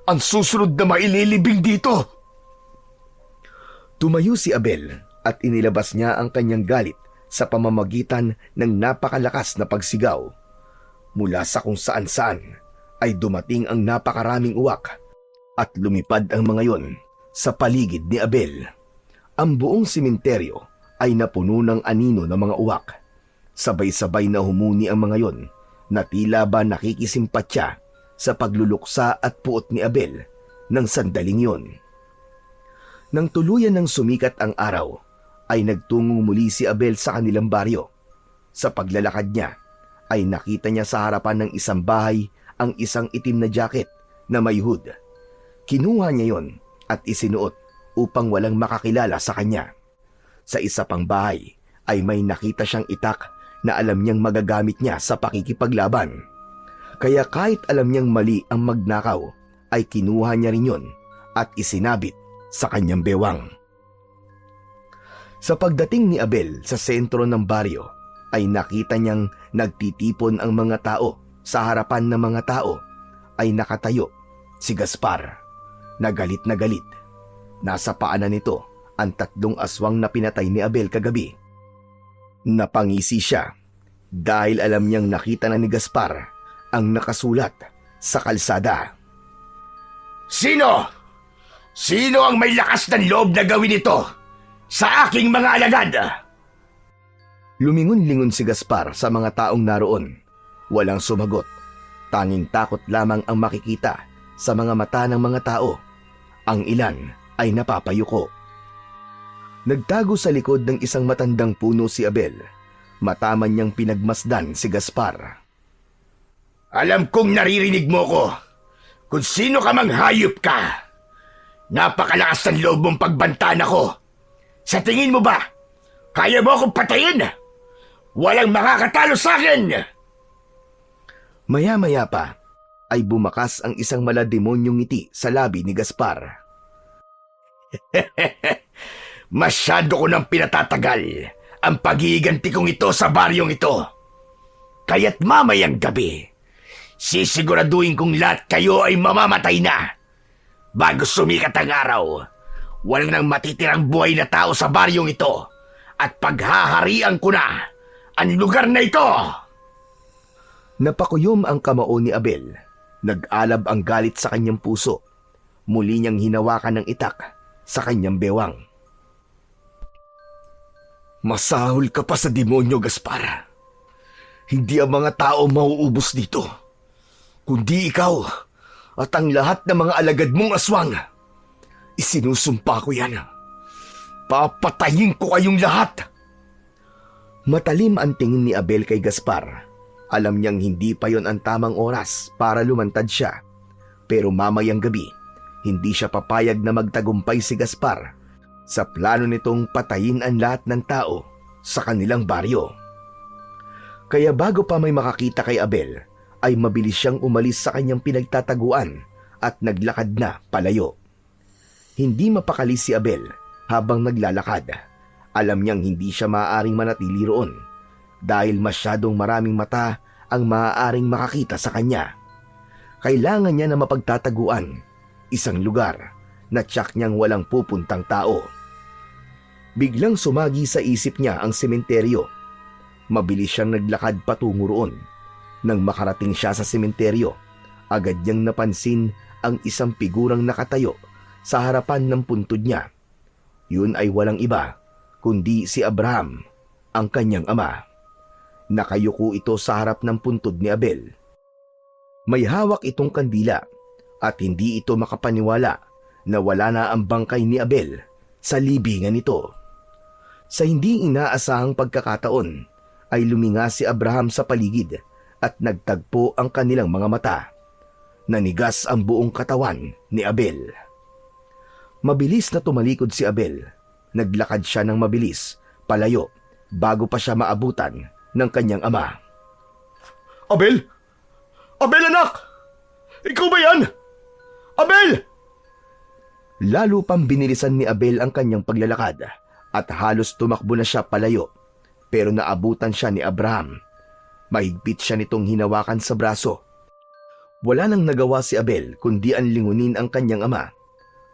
ang susunod na maililibing dito. Tumayo si Abel at inilabas niya ang kanyang galit sa pamamagitan ng napakalakas na pagsigaw. Mula sa kung saan-saan ay dumating ang napakaraming uwak at lumipad ang mga yon sa paligid ni Abel. Ang buong simenteryo ay napuno ng anino ng mga uwak. Sabay-sabay na humuni ang mga yon na tila ba nakikisimpatya sa pagluluksa at puot ni Abel ng sandaling yon. Nang tuluyan ng sumikat ang araw, ay nagtungong muli si Abel sa kanilang baryo. Sa paglalakad niya, ay nakita niya sa harapan ng isang bahay ang isang itim na jacket na may hood. Kinuha niya yon at isinuot upang walang makakilala sa kanya. Sa isa pang bahay ay may nakita siyang itak na alam niyang magagamit niya sa pakikipaglaban. Kaya kahit alam niyang mali ang magnakaw, ay kinuha niya rin yon at isinabit sa kanyang bewang. Sa pagdating ni Abel sa sentro ng baryo, ay nakita niyang nagtitipon ang mga tao. Sa harapan ng mga tao ay nakatayo si Gaspar, na galit na galit. Nasa paanan nito ang 3 aswang na pinatay ni Abel kagabi. Napangisi siya dahil alam niyang nakita na ni Gaspar ang nakasulat sa kalsada. Sino? Sino ang may lakas ng loob na gawin ito sa aking mga alagad? Lumingon-lingon si Gaspar sa mga taong naroon. Walang sumagot. Tanging takot lamang ang makikita sa mga mata ng mga tao. Ang ilan ay napapayuko. Nagtago sa likod ng isang matandang puno si Abel. Mataman niyang pinagmasdan si Gaspar. Alam kong naririnig mo ko. Kung sino ka mang hayop ka. Napakalakas ng loob mong pagbantaan ako. Sa tingin mo ba, kaya mo akong patayin? Walang makakatalo sa akin! Maya-maya pa ay bumakas ang isang malademonyong ngiti sa labi ni Gaspar. Masyado ko nang pinatatagal ang paghihiganti kong ito sa baryong ito. Kaya't mamayang gabi, sisiguraduhin kong lahat kayo ay mamamatay na. Bago sumikat ang araw, walang nang matitirang buhay na tao sa baryong ito at paghaharian ko na ang lugar na ito. Napakuyom ang kamao ni Abel. Nag-alab ang galit sa kanyang puso. Muli niyang hinawakan ng itak sa kanyang bewang. Masahol ka pa sa demonyo, Gaspar. Hindi ang mga tao mauubos dito, kundi ikaw at ang lahat ng mga alagad mong aswang. Isinusumpa ko yan. Papatayin ko kayong lahat. Matalim ang tingin ni Abel kay Gaspar. Alam niyang hindi pa yon ang tamang oras para lumantad siya. Pero mamayang gabi, hindi siya papayag na magtagumpay si Gaspar sa plano nitong patayin ang lahat ng tao sa kanilang baryo. Kaya bago pa may makakita kay Abel, ay mabilis siyang umalis sa kanyang pinagtataguan at naglakad na palayo. Hindi mapakali si Abel habang naglalakad. Alam niyang hindi siya maaaring manatili roon dahil masyadong maraming mata ang maaaring makakita sa kanya. Kailangan niya na mapagtataguan, isang lugar na tiyak niyang walang pupuntang tao. Biglang sumagi sa isip niya ang sementeryo. Mabilis siyang naglakad patungo roon. Nang makarating siya sa sementeryo, agad niyang napansin ang isang figurang nakatayo sa harapan ng puntod niya. Yun ay walang iba kundi si Abraham, ang kanyang ama. Nakayuko ito sa harap ng puntod ni Abel. May hawak itong kandila at hindi ito makapaniwala na wala na ang bangkay ni Abel sa libingan nito. Sa hindi inaasahang pagkakataon ay luminga si Abraham sa paligid at nagtagpo ang kanilang mga mata. Nanigas ang buong katawan ni Abel. Mabilis na tumalikod si Abel. Naglakad siya ng mabilis, palayo, bago pa siya maabutan ng kanyang ama. Abel? Abel, anak! Ikaw ba yan? Abel! Lalo pang binilisan ni Abel ang kanyang paglalakad at halos tumakbo na siya palayo, pero naabutan siya ni Abraham. Mahigpit siya nitong hinawakan sa braso. Wala nang nagawa si Abel kundi ang lingunin ang kanyang ama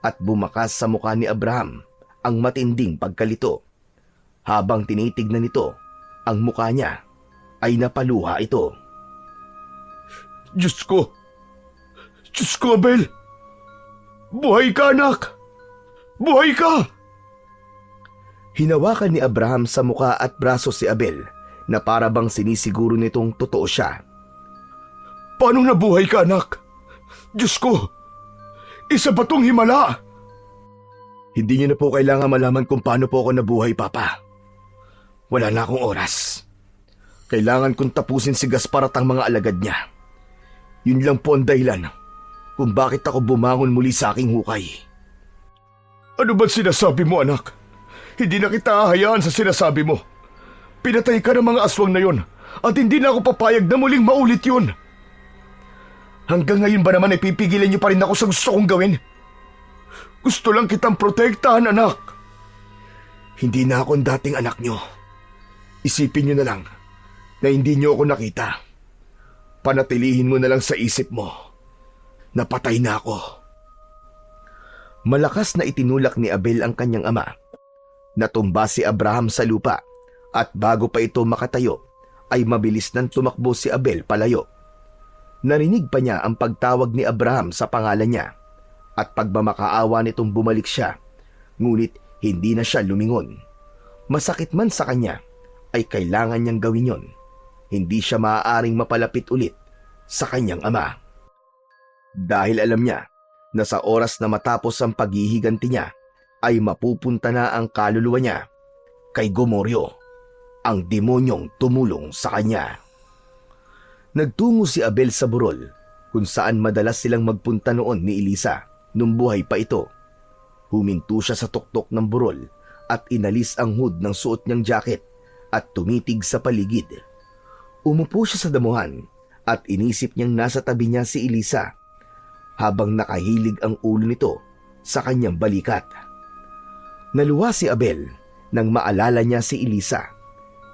at bumakas sa mukha ni Abraham ang matinding pagkalito. Habang tinitignan nito ang mukha niya, ay napaluha ito. Diyos ko! Diyos ko, Abel! Buhay ka, anak! Buhay ka! Hinawakan ni Abraham sa muka at braso si Abel na para bang sinisiguro nitong totoo siya. Paano nabuhay ka, anak? Diyos ko! Isa ba tong himala? Hindi niyo na po kailangan malaman kung paano po ako nabuhay, Papa. Wala na akong oras. Kailangan kong tapusin si Gaspar at ang mga alagad niya. Yun lang po ang dahilan kung bakit ako bumangon muli sa aking hukay. Ano ba't sinasabi mo, anak? Hindi na kita hahayaan sa sinasabi mo. Pinatay ka ng mga aswang na yon at hindi na ako papayag na muling maulit yun. Hanggang ngayon ba naman ay pipigilan niyo pa rin ako sa gusto kong gawin? Gusto lang kitang protektahan, anak. Hindi na ako ang dating anak niyo. Isipin niyo na lang na hindi niyo ako nakita. Panatilihin mo na lang sa isip mo. Napatay na ako. Malakas na itinulak ni Abel ang kanyang ama. Natumba si Abraham sa lupa at bago pa ito makatayo ay mabilis nang tumakbo si Abel palayo. Narinig pa niya ang pagtawag ni Abraham sa pangalan niya at pagmamakaawa nitong bumalik siya, ngunit hindi na siya lumingon. Masakit man sa kanya, ay kailangan niyang gawin yon. Hindi siya maaaring mapalapit ulit sa kanyang ama. Dahil alam niya na sa oras na matapos ang paghihiganti niya, ay mapupunta na ang kaluluwa niya kay Gomoryo, ang demonyong tumulong sa kanya. Nagtungo si Abel sa burol kung saan madalas silang magpunta noon ni Elisa nung buhay pa ito. Huminto siya sa tuktok ng burol at inalis ang hood ng suot niyang jacket at tumitig sa paligid. Umupo siya sa damuhan at inisip niyang nasa tabi niya si Elisa habang nakahilig ang ulo nito sa kanyang balikat. Naluwa si Abel nang maalala niya si Elisa.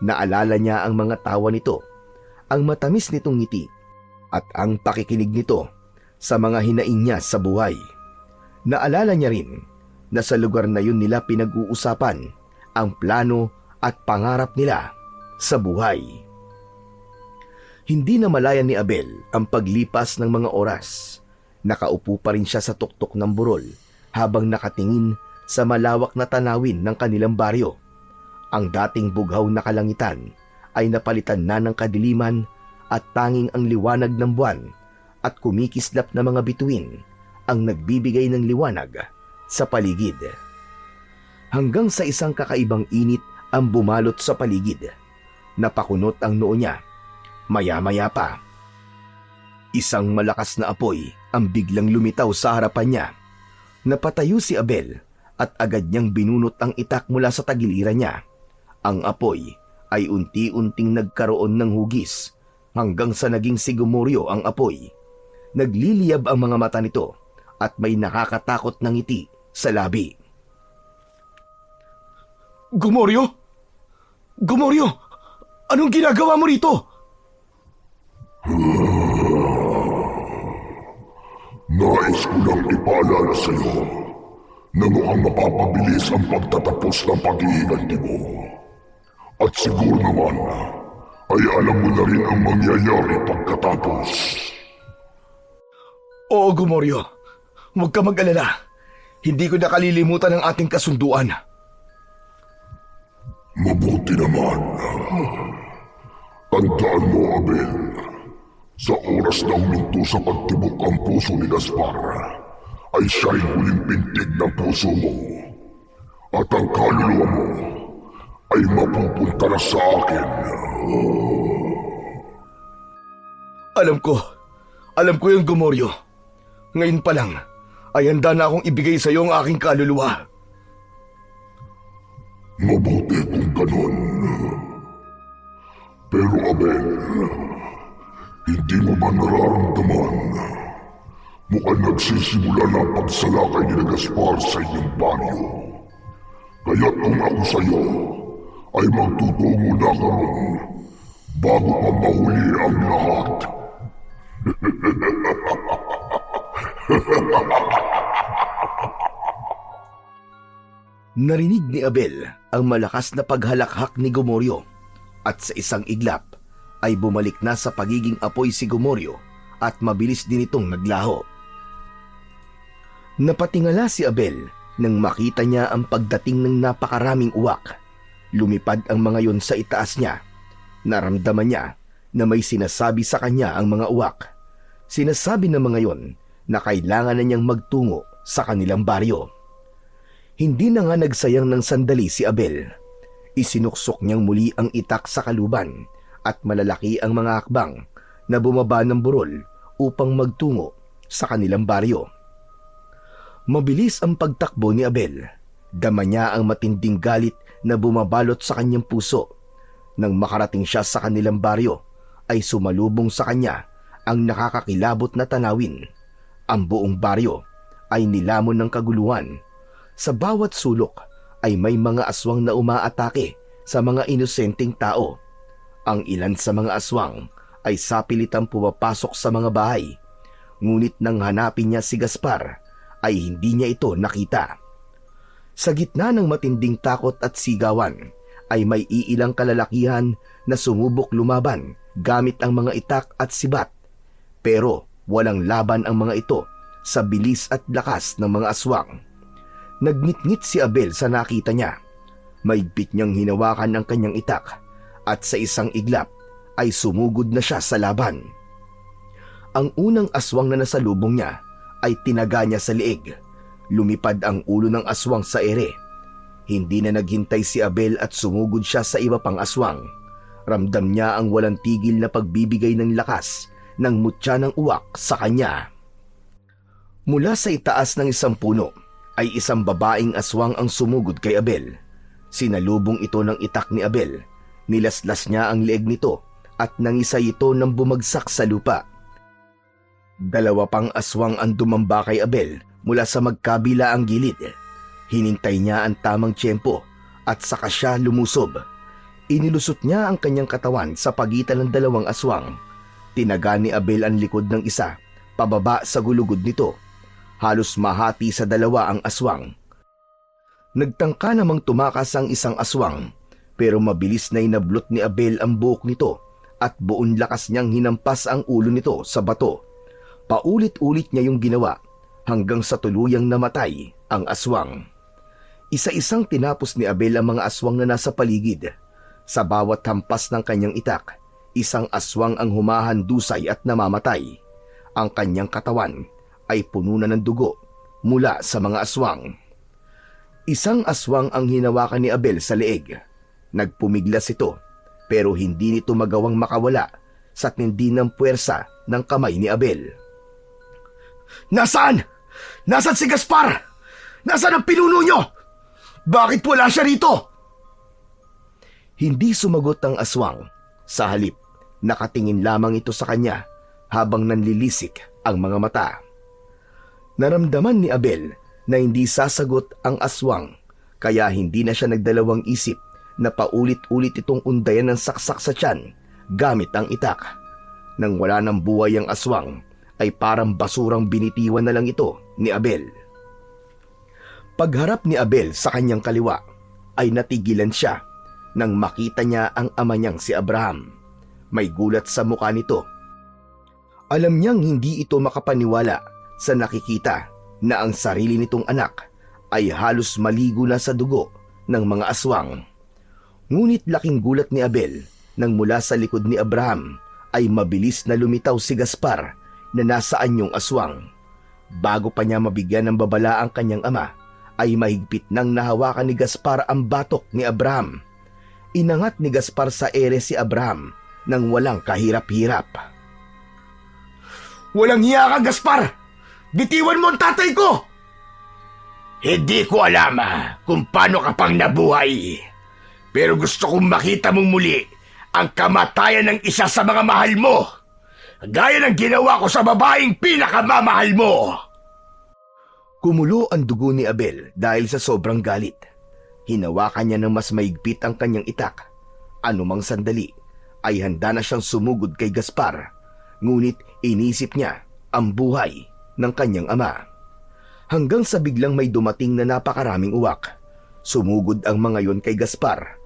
Naalala niya ang mga tawa nito, ang matamis nitong ngiti at ang pakikinig nito sa mga hinaing niya sa buhay. Naalala niya rin na sa lugar na yun nila pinag-uusapan ang plano at pangarap nila sa buhay. Hindi na malayan ni Abel ang paglipas ng mga oras. Nakaupo pa rin siya sa tuktok ng burol habang nakatingin sa malawak na tanawin ng kanilang baryo. Ang dating bughaw na kalangitan ay napalitan na ng kadiliman at tanging ang liwanag ng buwan at kumikislap na mga bituin ang nagbibigay ng liwanag sa paligid. Hanggang sa isang kakaibang init ang bumalot sa paligid. Napakunot ang noo niya. Maya-maya pa, isang malakas na apoy ang biglang lumitaw sa harapan niya. Napatayo si Abel at agad niyang binunot ang itak mula sa tagiliran niya. Ang apoy ay unti-unting nagkaroon ng hugis hanggang sa naging si Gomoryo ang apoy. Nagliliyab ang mga mata nito at may nakakatakot na ngiti sa labi. Gomoryo? Gomoryo! Anong ginagawa mo rito? Nais ko lang ipaalala sa iyo na mukhang mapapabilis ang pagtatapos ng paghihiganti mo. At siguro naman ay alam mo na rin ang mangyayari pagkatapos. Oo, Gomoryo. Huwag ka mag-alala. Hindi ko nakalilimutan ang ating kasunduan. Mabuti naman. Tandaan mo, Abel, sa oras na huminto sa pagtibok ang puso ni Gaspar, ay siya'y huling pintig ng puso mo. At ang kaluluwa mo ay mapupunta na sa akin. Alam ko yung Gomoryo. Ngayon pa lang, ay handa na akong ibigay sa iyo ang aking kaluluwa. Mabuti kung ganun. Pero Abel, hindi mo ba nararamdaman? Mukhang nagsisimula na ang pagsalakay ni Gaspar sa inyong baryo. Kaya kung ako sa iyo, ay magtutungo na ka ron bago pa mahuli ang lahat. Narinig ni Abel ang malakas na paghalakhak ni Gomoryo at sa isang iglap ay bumalik na sa pagiging apoy si Gomoryo at mabilis din itong naglaho. Napatingala si Abel Nang makita niya ang pagdating ng napakaraming uwak, lumipad ang mga yon sa itaas niya. Naramdaman niya na may sinasabi sa kanya ang mga uwak. Sinasabi ng mga yon na kailangan na niyang magtungo sa kanilang baryo. Hindi na nga nagsayang ng sandali si Abel. Isinuksok niyang muli ang itak sa kaluban at malalaki ang mga hakbang na bumaba ng burol upang magtungo sa kanilang baryo. Mabilis ang pagtakbo ni Abel. Dama niya ang matinding galit na bumabalot sa kanyang puso. Nang makarating siya sa kanilang baryo, ay sumalubong sa kanya ang nakakakilabot na tanawin. Ang buong baryo ay nilamon ng kaguluhan. Sa bawat sulok ay may mga aswang na umaatake sa mga inosenteng tao. Ang ilan sa mga aswang ay sapilitang pumapasok sa mga bahay. Ngunit nang hanapin niya si Gaspar, ay hindi niya ito nakita. Sa gitna ng matinding takot at sigawan, ay may iilang kalalakihan na sumubok lumaban gamit ang mga itak at sibat. Pero walang laban ang mga ito sa bilis at lakas ng mga aswang. Nagngit-ngit si Abel sa nakita niya. Maigpit niyang hinawakan ang kanyang itak at sa isang iglap ay sumugod na siya sa laban. Ang unang aswang na nasalubong niya ay tinaga niya sa liig. Lumipad ang ulo ng aswang sa ere. Hindi na naghintay si Abel at sumugod siya sa iba pang aswang. Ramdam niya ang walang tigil na pagbibigay ng lakas ng mutya ng uwak sa kanya. Mula sa itaas ng isang puno ay isang babaeng aswang ang sumugod kay Abel. Sinalubong ito ng itak ni Abel. Nilaslas niya ang leeg nito at nangisay ito nang bumagsak sa lupa. Dalawa pang aswang ang dumamba kay Abel mula sa magkabila ang gilid. Hinintay niya ang tamang tiyempo at saka siya lumusob. Inilusot niya ang kanyang katawan sa pagitan ng dalawang aswang. Tinaga ni Abel ang likod ng isa, pababa sa gulugod nito. Halos mahati sa dalawa ang aswang. Nagtangka namang tumakas ang isang aswang, pero mabilis na inablot ni Abel ang buhok nito at buong lakas niyang hinampas ang ulo nito sa bato. Paulit-ulit niya yung ginawa hanggang sa tuluyang namatay ang aswang. Isa-isang tinapos ni Abel ang mga aswang na nasa paligid. Sa bawat hampas ng kanyang itak, isang aswang ang humahandusay at namamatay. Ang kanyang katawan ay puno na ng dugo mula sa mga aswang. Isang aswang ang hinawakan ni Abel sa leeg. Nagpumiglas ito, pero hindi nito magawang makawala sa tindi ng puwersa ng kamay ni Abel. Nasaan? Nasaan si Gaspar? Nasaan ang pinuno niyo? Bakit wala siya rito? Hindi sumagot ang aswang. Sa halip, nakatingin lamang ito sa kanya habang nanlilisik ang mga mata. Naramdaman ni Abel na hindi sasagot ang aswang, kaya hindi na siya nagdalawang isip na paulit-ulit itong undayan ng saksak sa tiyan gamit ang itak. Nang wala ng buhay ang aswang, ay parang basurang binitiwan na lang ito ni Abel. Pagharap ni Abel sa kanyang kaliwa, ay natigilan siya nang makita niya ang ama niyang si Abraham. May gulat sa mukha nito. Alam niyang hindi ito makapaniwala sa nakikita na ang sarili nitong anak ay halos maligo na sa dugo ng mga aswang. Ngunit laking gulat ni Abel nang mula sa likod ni Abraham ay mabilis na lumitaw si Gaspar na nasa anyong aswang. Bago pa niya mabigyan ng babala ang kanyang ama, ay mahigpit nang nahawakan ni Gaspar ang batok ni Abraham. Inangat ni Gaspar sa ere si Abraham nang walang kahirap-hirap. Walang hiya ka, Gaspar! Bitiwan mo ang tatay ko! Hindi ko alam kung paano ka pang nabuhay. Pero gusto kong makita mong muli ang kamatayan ng isa sa mga mahal mo. Gaya ng ginawa ko sa babaeng pinakamamahal mo. Kumulo ang dugo ni Abel dahil sa sobrang galit. Hinawakan niya ng mas maigpit ang kanyang itak. Anumang sandali ay handa na siyang sumugod kay Gaspar. Ngunit inisip niya ang buhay ng kanyang ama. Hanggang sa biglang may dumating na napakaraming uwak. Sumugod ang mga yon kay Gaspar.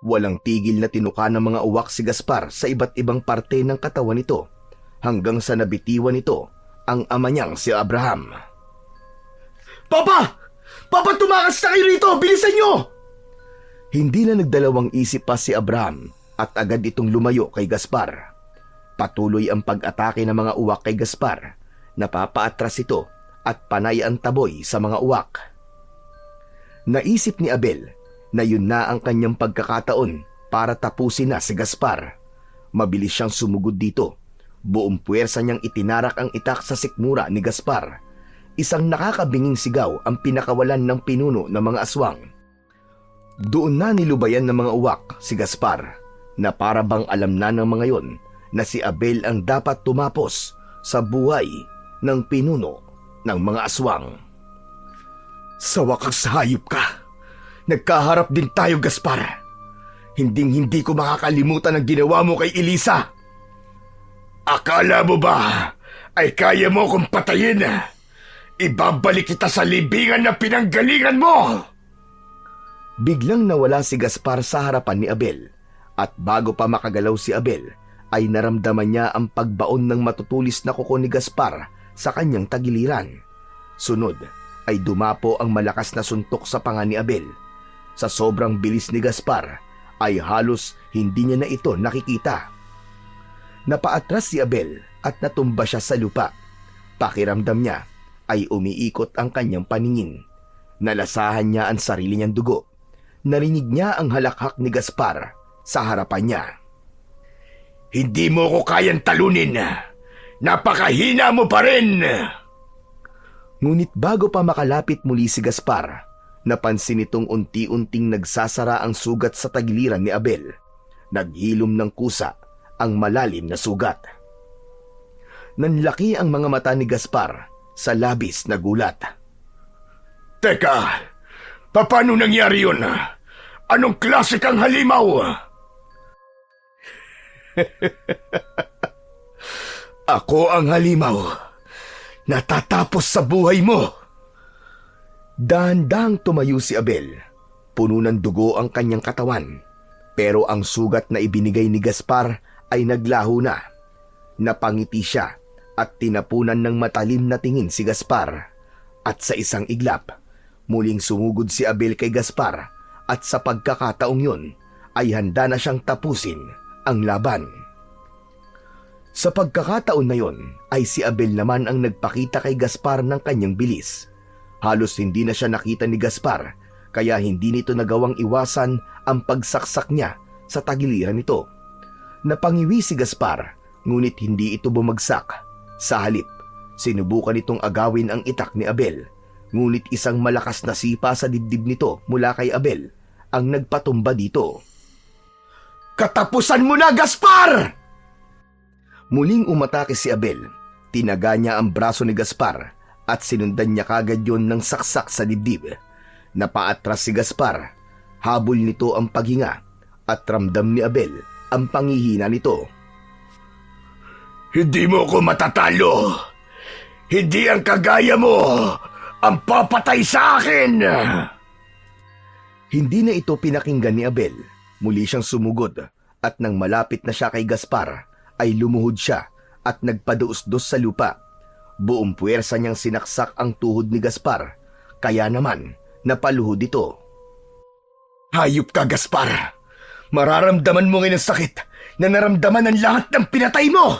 Walang tigil na tinuka ng mga uwak si Gaspar sa iba't ibang parte ng katawan nito hanggang sa nabitiwan nito ang ama niyang si Abraham. Papa! Papatumakas na kayo rito! Bilisan nyo! Hindi na nagdalawang isip pa si Abraham at agad itong lumayo kay Gaspar. Patuloy ang pag-atake ng mga uwak kay Gaspar. Napapaatras ito at panay ang taboy sa mga uwak. Naisip ni Abel na yun na ang kanyang pagkakataon para tapusin na si Gaspar. Mabilis siyang sumugod dito. Buong puwersa niyang itinarak ang itak sa sikmura ni Gaspar. Isang nakakabinging sigaw ang pinakawalan ng pinuno ng mga aswang. Doon na nilubayan ng mga uwak si Gaspar na para bang alam na ng mga yon na si Abel ang dapat tumapos sa buhay ng pinuno ng mga aswang. Sa wakas hayop ka. Nagkaharap din tayo, Gaspar. Hinding-hindi ko makakalimutan ang ginawa mo kay Elisa. Akala mo ba ay kaya mo kong patayin? Ibabalik kita sa libingan na pinanggalingan mo! Biglang nawala si Gaspar sa harapan ni Abel at bago pa makagalaw si Abel ay naramdaman niya ang pagbaon ng matutulis na kuko ni Gaspar sa kanyang tagiliran. Sunod ay dumapo ang malakas na suntok sa panga ni Abel. Sa sobrang bilis ni Gaspar ay halos hindi niya na ito nakikita. Napaatras si Abel at natumba siya sa lupa. Pakiramdam niya ay umiikot ang kanyang paningin. Nalasahan niya ang sarili niyang dugo. Narinig niya ang halakhak ni Gaspar sa harapan niya. Hindi mo ko kayang talunin. Napakahina mo pa rin. Ngunit bago pa makalapit muli si Gaspar, napansin itong unti-unting nagsasara ang sugat sa tagiliran ni Abel. Naghilom ng kusa ang malalim na sugat. Nanlaki ang mga mata ni Gaspar sa labis na gulat. Teka, paano nangyari yun? Anong klase kang halimaw? Ako ang halimaw. Natatapos sa buhay mo. Dahan-dahang tumayo si Abel. Puno ng dugo ang kanyang katawan. Pero ang sugat na ibinigay ni Gaspar ay naglaho na. Napangiti siya at tinapunan ng matalim na tingin si Gaspar. At sa isang iglap, muling sumugod si Abel kay Gaspar at sa pagkakataong yun ay handa na siyang tapusin ang laban. Sa pagkakataon na yon ay si Abel naman ang nagpakita kay Gaspar ng kanyang bilis. Halos hindi na siya nakita ni Gaspar kaya hindi nito nagawang iwasan ang pagsaksak niya sa tagiliran nito. Napangiwi si Gaspar ngunit hindi ito bumagsak. Sa halip, sinubukan nitong agawin ang itak ni Abel ngunit isang malakas na sipa sa dibdib nito mula kay Abel ang nagpatumba dito. Katapusan mo na, Gaspar! Muling umatake si Abel. Tinaga niya ang braso ni Gaspar at sinundan niya kagad yon ng saksak sa dibdib. Napaatras si Gaspar. Habol nito ang paghinga at ramdam ni Abel ang pangihina nito. Hindi mo ko matatalo. Hindi ang kagaya mo ang papatay sa akin. Hindi na ito pinakinggan ni Abel. Muli siyang sumugod at nang malapit na siya kay Gaspar ay lumuhod siya at nagpaduos-dos sa lupa. Buong puwersa niyang sinaksak ang tuhod ni Gaspar, kaya naman napaluhod ito. Hayop ka, Gaspar! Mararamdaman mo ngayon ang sakit na naramdaman ng lahat ng pinatay mo!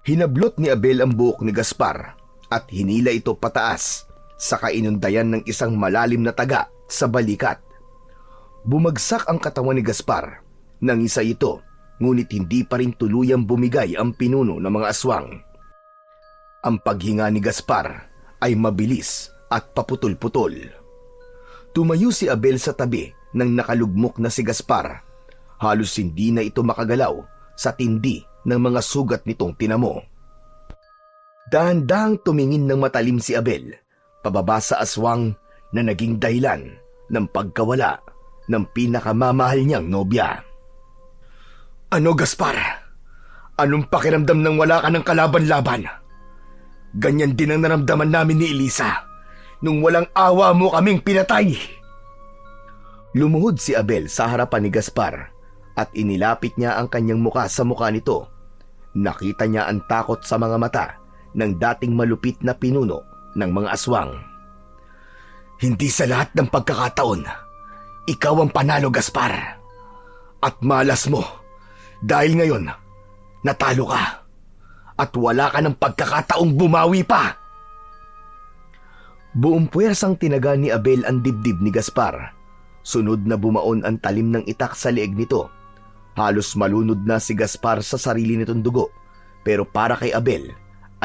Hinablot ni Abel ang buhok ni Gaspar at hinila ito pataas, saka inundayan ng isang malalim na taga sa balikat. Bumagsak ang katawan ni Gaspar. Nangisa ito, ngunit hindi pa rin tuluyang bumigay ang pinuno ng mga aswang. Ang paghinga ni Gaspar ay mabilis at paputol-putol. Tumayo si Abel sa tabi ng nakalugmok na si Gaspar. Halos hindi na ito makagalaw sa tindi ng mga sugat nitong tinamo. Dahan-dahang tumingin ng matalim si Abel, pababa sa aswang na naging dahilan ng pagkawala ng pinakamamahal niyang nobya. Ano, Gaspar? Anong pakiramdam nang wala ka ng kalaban-laban? Ganyan din ang naramdaman namin ni Elisa nung walang awa mo kaming pinatay. Lumuhod si Abel sa harapan ni Gaspar at inilapit niya ang kanyang muka sa muka nito. Nakita niya ang takot sa mga mata ng dating malupit na pinuno ng mga aswang. Hindi sa lahat ng pagkakataon, ikaw ang panalo, Gaspar. At malas mo, dahil ngayon, natalo ka. At wala ka ng pagkakataong bumawi pa. Buong puwersang tinaga ni Abel ang dibdib ni Gaspar. Sunod na bumaon ang talim ng itak sa leeg nito. Halos malunod na si Gaspar sa sarili nitong dugo, pero para kay Abel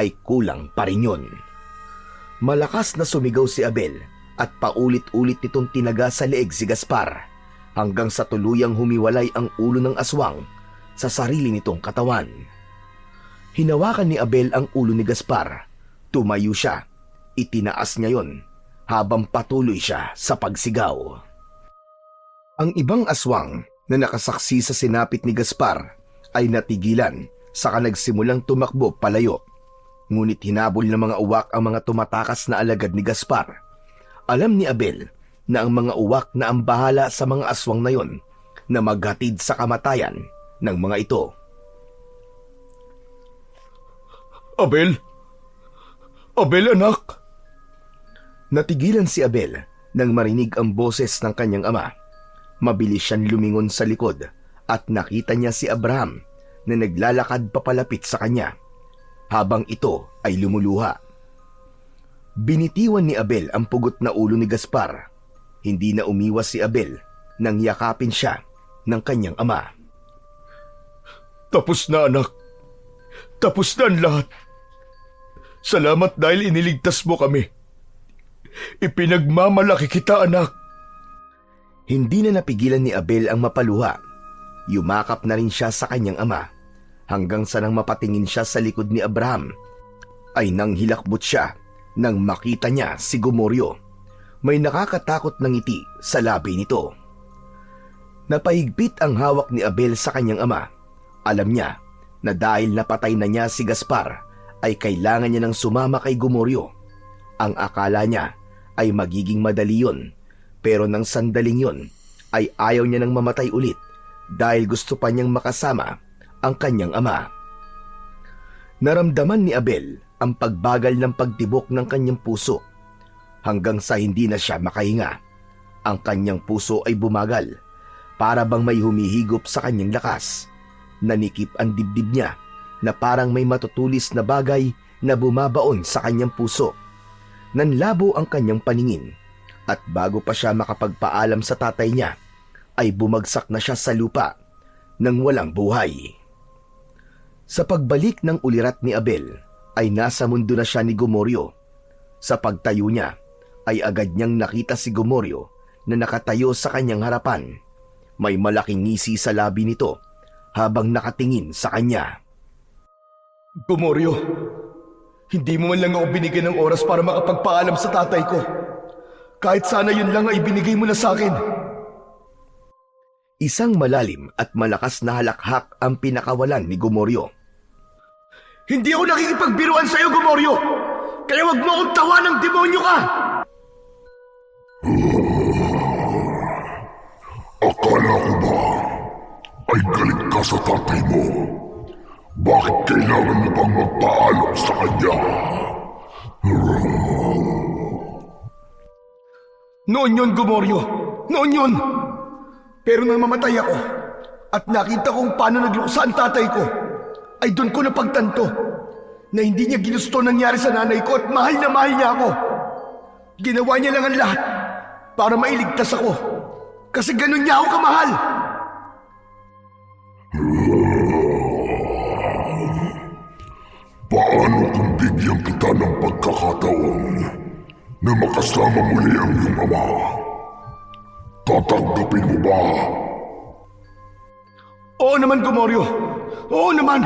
ay kulang pa rin yun. Malakas na sumigaw si Abel at paulit-ulit nitong tinaga sa leeg si Gaspar hanggang sa tuluyang humiwalay ang ulo ng aswang sa sarili nitong katawan. Hinawakan ni Abel ang ulo ni Gaspar. Tumayo siya. Itinaas niya yon habang patuloy siya sa pagsigaw. Ang ibang aswang na nakasaksi sa sinapit ni Gaspar ay natigilan saka nagsimulang tumakbo palayo. Ngunit hinabol ng mga uwak ang mga tumatakas na alagad ni Gaspar. Alam ni Abel na ang mga uwak na ang bahala sa mga aswang na yon na maghatid sa kamatayan ng mga ito. Abel? Abel, anak? Natigilan si Abel nang marinig ang boses ng kanyang ama. Mabilis siyang lumingon sa likod at nakita niya si Abraham na naglalakad papalapit sa kanya habang ito ay lumuluha. Binitiwan ni Abel ang pugot na ulo ni Gaspar. Hindi na umiwas si Abel nang yakapin siya ng kanyang ama. Tapos na, anak. Tapos na ang lahat. Salamat dahil iniligtas mo kami. Ipinagmamalaki kita, anak. Hindi na napigilan ni Abel ang mapaluha. Yumakap na rin siya sa kanyang ama hanggang sa nang mapatingin siya sa likod ni Abraham ay nang hilakbot siya nang makita niya si Gomoryo. May nakakatakot na ngiti sa labi nito. Napahigpit ang hawak ni Abel sa kanyang ama. Alam niya na dahil napatay na niya si Gaspar ay kailangan niya ng sumama kay Gomoryo. Ang akala niya ay magiging madali yun, pero nang sandaling yun ay ayaw niya nang mamatay ulit dahil gusto pa niyang makasama ang kanyang ama. Naramdaman ni Abel ang pagbagal ng pagtibok ng kanyang puso hanggang sa hindi na siya makahinga. Ang kanyang puso ay bumagal, para bang may humihigop sa kanyang lakas. Nanikip ang dibdib niya na parang may matutulis na bagay na bumabaon sa kanyang puso. Nanlabo ang kanyang paningin at bago pa siya makapagpaalam sa tatay niya ay bumagsak na siya sa lupa nang walang buhay. Sa pagbalik ng ulirat ni Abel ay nasa mundo na siya ni Gomoryo. Sa pagtayo niya ay agad niyang nakita si Gomoryo na nakatayo sa kanyang harapan. May malaking ngisi sa labi nito habang nakatingin sa kanya. Gomoryo, hindi mo man lang ako binigyan ng oras para makapagpaalam sa tatay ko. Kahit sana yun lang ay binigay mo na sa akin. Isang malalim at malakas na halakhak ang pinakawalan ni Gomoryo. Hindi ako nakikipagbiruan sa'yo, Gomoryo! Kaya wag mo akong tawa ng demonyo ka! Akala ko ba ay galit ka sa tatay mo? Bakit kailangan mo bang magpaalam sa kanya? Noon yun, Gomoryo! Noon yun! Pero nang mamatay ako at nakita kong paano nagluksa ang tatay ko, ay doon ko napagtanto na hindi niya ginusto nangyari sa nanay ko at mahal na mahal niya ako. Ginawa niya lang ang lahat para mailigtas ako kasi ganun niya ako kamahal. Paano kung bigyan kita ng pagkakataon na makasama muli ang iyong ama? Tatanggapin mo ba? Oo naman, Gomoryo. Oo naman.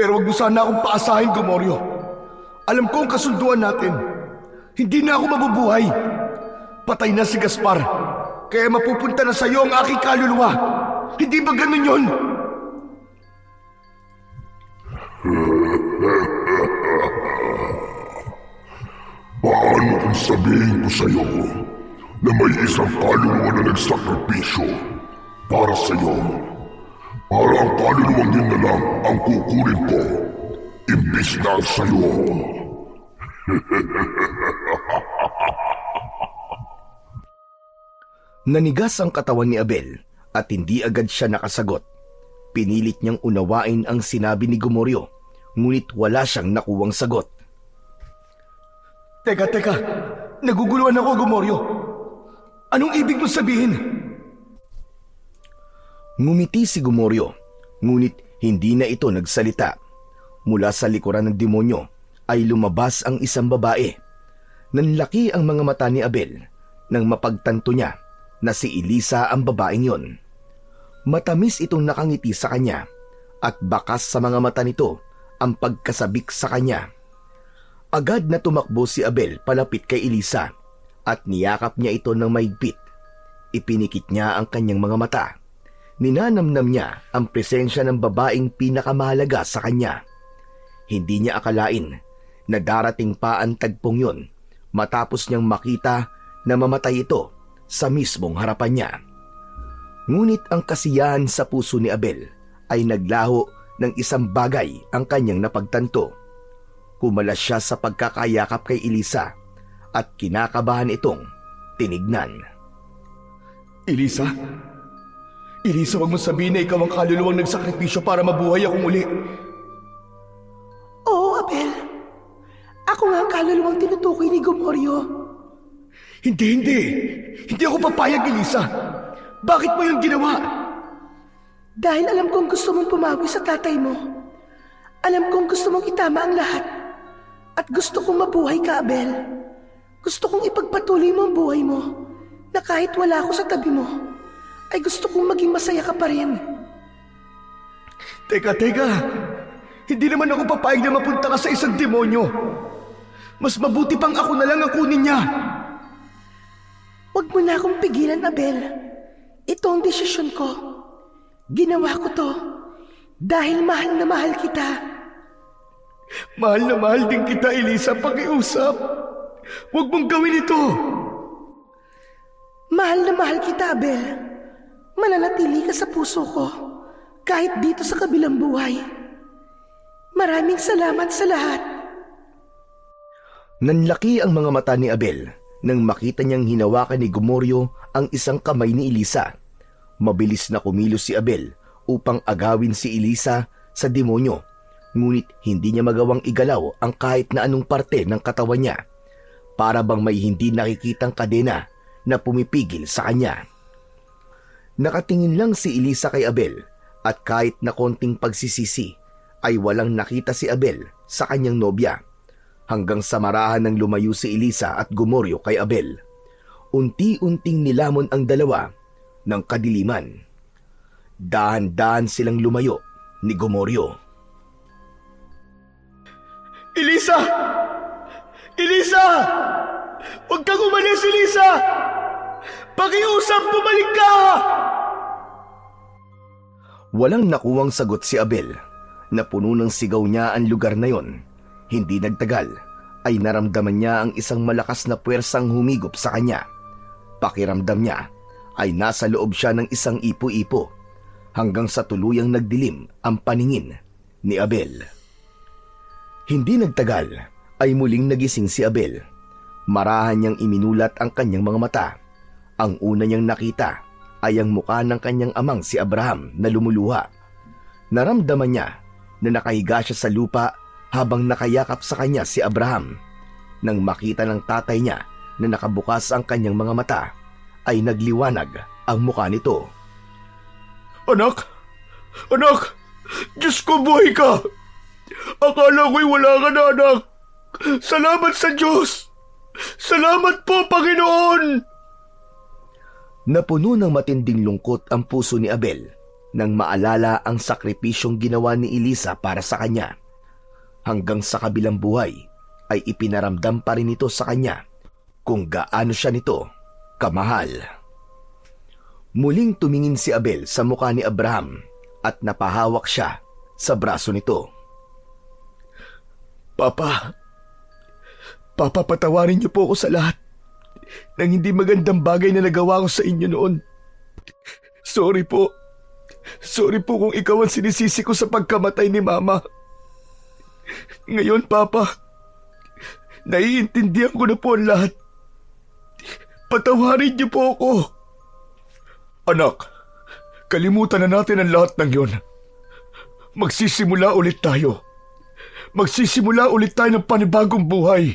Pero wag mo sana akong paasahin, Gomoryo. Alam ko ang kasunduan natin. Hindi na ako mabubuhay. Patay na si Gaspar. Kaya mapupunta na sa iyo ang aking kaluluwa. Hindi ba ganun yun? Paano kung sabihin ko sa iyo na may isang kaluluwa na nagsakripisyo para sa iyo? Para ang kaluluwang yun na lang ang kukunin ko, imbis na sa iyo. Nanigas ang katawan ni Abel at hindi agad siya nakasagot. Pinilit niyang unawain ang sinabi ni Gomoryo, ngunit wala siyang nakuwang sagot. Teka, naguguluhan ako, Gomoryo. Anong ibig mo sabihin? Ngumiti si Gomoryo, ngunit hindi na ito nagsalita. Mula sa likuran ng demonyo ay lumabas ang isang babae. Nanlaki ang mga mata ni Abel nang mapagtanto niya na si Elisa ang babaeng yon. Matamis itong nakangiti sa kanya at bakas sa mga mata nito ang pagkasabik sa kanya. Agad na tumakbo si Abel palapit kay Elisa at niyakap niya ito ng maigpit. Ipinikit niya ang kanyang mga mata. Ninanamnam niya ang presensya ng babaeng pinakamahalaga sa kanya. Hindi niya akalain na darating pa ang tagpong yun matapos niyang makita na mamatay ito sa mismong harapan niya. Ngunit ang kasiyahan sa puso ni Abel ay naglaho ng isang bagay ang kanyang napagtanto. Kumalas siya sa pagkakayakap kay Elisa at kinakabahan itong tinignan. Elisa? Elisa, wag mo sabihin na ikaw ang kaluluwang nagsakripisyo para mabuhay akong uli. Oo, Abel. Ako nga ang kaluluwang tinutukoy ni Gomoryo. Hindi ako papayag, Elisa. Bakit mo yung ginawa? Dahil alam kong gusto mong pumawi sa tatay mo. Alam kong gusto mong itama ang lahat. At gusto kong mabuhay ka, Abel. Gusto kong ipagpatuloy mo ang buhay mo na kahit wala ako sa tabi mo, ay gusto kong maging masaya ka pa rin. Teka. Hindi naman ako papayag na mapunta ka sa isang demonyo. Mas mabuti pang ako na lang ang kunin niya. Huwag mo na akong pigilan, Abel. Ito ang desisyon ko. Ginawa ko to dahil mahal na mahal kita. Mahal na mahal din kita, Elisa. Pakiusap. Huwag mong gawin ito. Mahal na mahal kita, Abel. Mananatili ka sa puso ko kahit dito sa kabilang buhay. Maraming salamat sa lahat. Nanlaki ang mga mata ni Abel nang makita niyang hinawakan ni Gomoryo ang isang kamay ni Elisa. Mabilis na kumilos si Abel upang agawin si Elisa sa demonyo, ngunit hindi niya magawang igalaw ang kahit na anong parte ng katawan niya, para bang may hindi nakikitang kadena na pumipigil sa kanya. Nakatingin lang si Elisa kay Abel at kahit na konting pagsisisi ay walang nakita si Abel sa kanyang nobya, hanggang sa marahan ng lumayo si Elisa at Gomoryo kay Abel. Unti-unting nilamon ang dalawa ng kadiliman. Dahan-dahan silang lumayo ni Gomoryo. Elisa! Huwag kang umalis, Elisa! Pakiusap, bumalik ka! Walang nakuwang sagot si Abel. Napuno ng sigaw niya ang lugar na yon. Hindi nagtagal ay naramdaman niya ang isang malakas na puwersang humigop sa kanya. Pakiramdam niya ay nasa loob siya ng isang ipo-ipo, hanggang sa tuluyang nagdilim ang paningin ni Abel. Hindi nagtagal ay muling nagising si Abel. Marahan niyang iminulat ang kanyang mga mata. Ang una niyang nakita ay ang mukha ng kanyang amang si Abraham na lumuluha. Naramdaman niya na nakahiga siya sa lupa habang nakayakap sa kanya si Abraham. Nang makita ng tatay niya na nakabukas ang kanyang mga mata, ay nagliwanag ang mukha nito. Anak! Diyos ko, buhay ka! Akala ko'y wala ka na, anak! Salamat sa Diyos! Salamat po, Panginoon! Napuno ng matinding lungkot ang puso ni Abel nang maalala ang sakripisyong ginawa ni Elisa para sa kanya. Hanggang sa kabilang buhay ay ipinaramdam pa rin ito sa kanya kung gaano siya nito kamahal. Muling tumingin si Abel sa mukha ni Abraham at napahawak siya sa braso nito. Papa, patawarin niyo po ako sa lahat ng hindi magandang bagay na nagawa ko sa inyo noon. Sorry po kung ikaw ang sinisisi ko sa pagkamatay ni Mama. Ngayon, Papa, naiintindihan ko na po ang lahat. Patawarin niyo po ako. Anak, kalimutan na natin ang lahat ng yon. Magsisimula ulit tayo. Magsisimula ulit tayo ng panibagong buhay.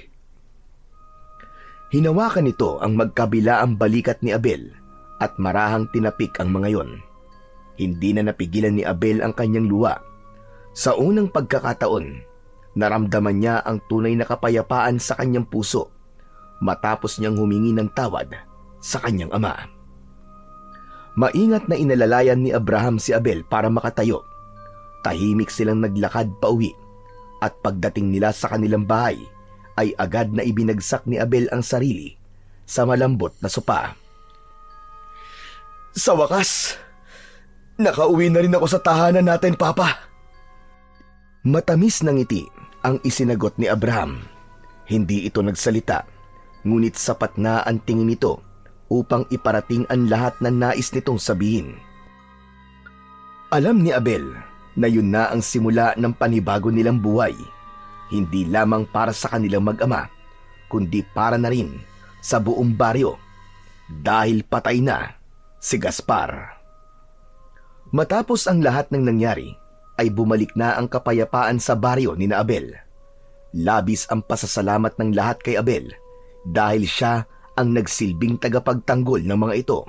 Hinawakan nito ang magkabilaang balikat ni Abel at marahang tinapik ang mga yon. Hindi na napigilan ni Abel ang kanyang luha. Sa unang pagkakataon, naramdaman niya ang tunay na kapayapaan sa kanyang puso matapos niyang humingi ng tawad sa kanyang ama. Maingat na inalalayan ni Abraham si Abel para makatayo. Tahimik silang naglakad pauwi at pagdating nila sa kanilang bahay ay agad na ibinagsak ni Abel ang sarili sa malambot na sopa. Sa wakas, nakauwi na rin ako sa tahanan natin, Papa. Matamis na ngiti ang isinagot ni Abraham. Hindi ito nagsalita, ngunit sapat na ang tingin nito upang iparating ang lahat ng nais nitong sabihin. Alam ni Abel na yun na ang simula ng panibago nilang buhay, hindi lamang para sa kanilang mag-ama, kundi para na rin sa buong baryo, dahil patay na si Gaspar. Matapos ang lahat ng nangyari, ay bumalik na ang kapayapaan sa baryo ni na Abel. Labis ang pasasalamat ng lahat kay Abel dahil siya ang nagsilbing tagapagtanggol ng mga ito.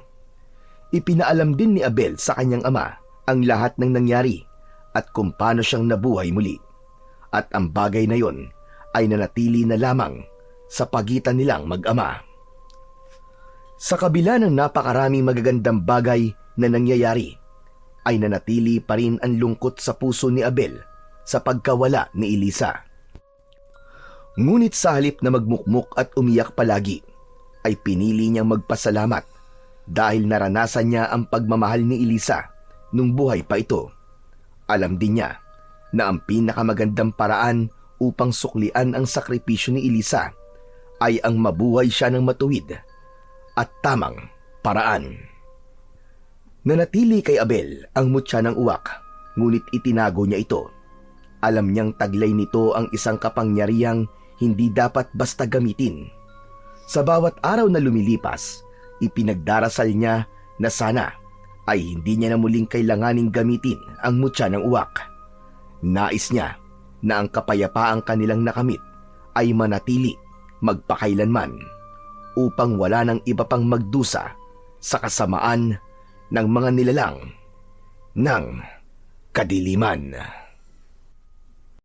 Ipinaalam din ni Abel sa kanyang ama ang lahat ng nangyari at kung paano siyang nabuhay muli. At ang bagay na yon ay nanatili na lamang sa pagitan nilang mag-ama. Sa kabila ng napakaraming magagandang bagay na nangyayari, ay nanatili pa rin ang lungkot sa puso ni Abel sa pagkawala ni Elisa. Ngunit sa halip na magmukmuk at umiyak palagi, ay pinili niyang magpasalamat dahil naranasan niya ang pagmamahal ni Elisa nung buhay pa ito. Alam din niya na ang pinakamagandang paraan upang suklian ang sakripisyo ni Elisa ay ang mabuhay siya ng matuwid at tamang paraan. Nanatili kay Abel ang mutya ng uwak, ngunit itinago niya ito. Alam niyang taglay nito ang isang kapangyarihang hindi dapat basta gamitin. Sa bawat araw na lumilipas, ipinagdarasal niya na sana ay hindi niya na muling kailanganing gamitin ang mutya ng uwak. Nais niya na ang kapayapaang kanilang nakamit ay manatili magpakailanman upang wala nang iba pang magdusa sa kasamaan ng mga nilalang ng kadiliman.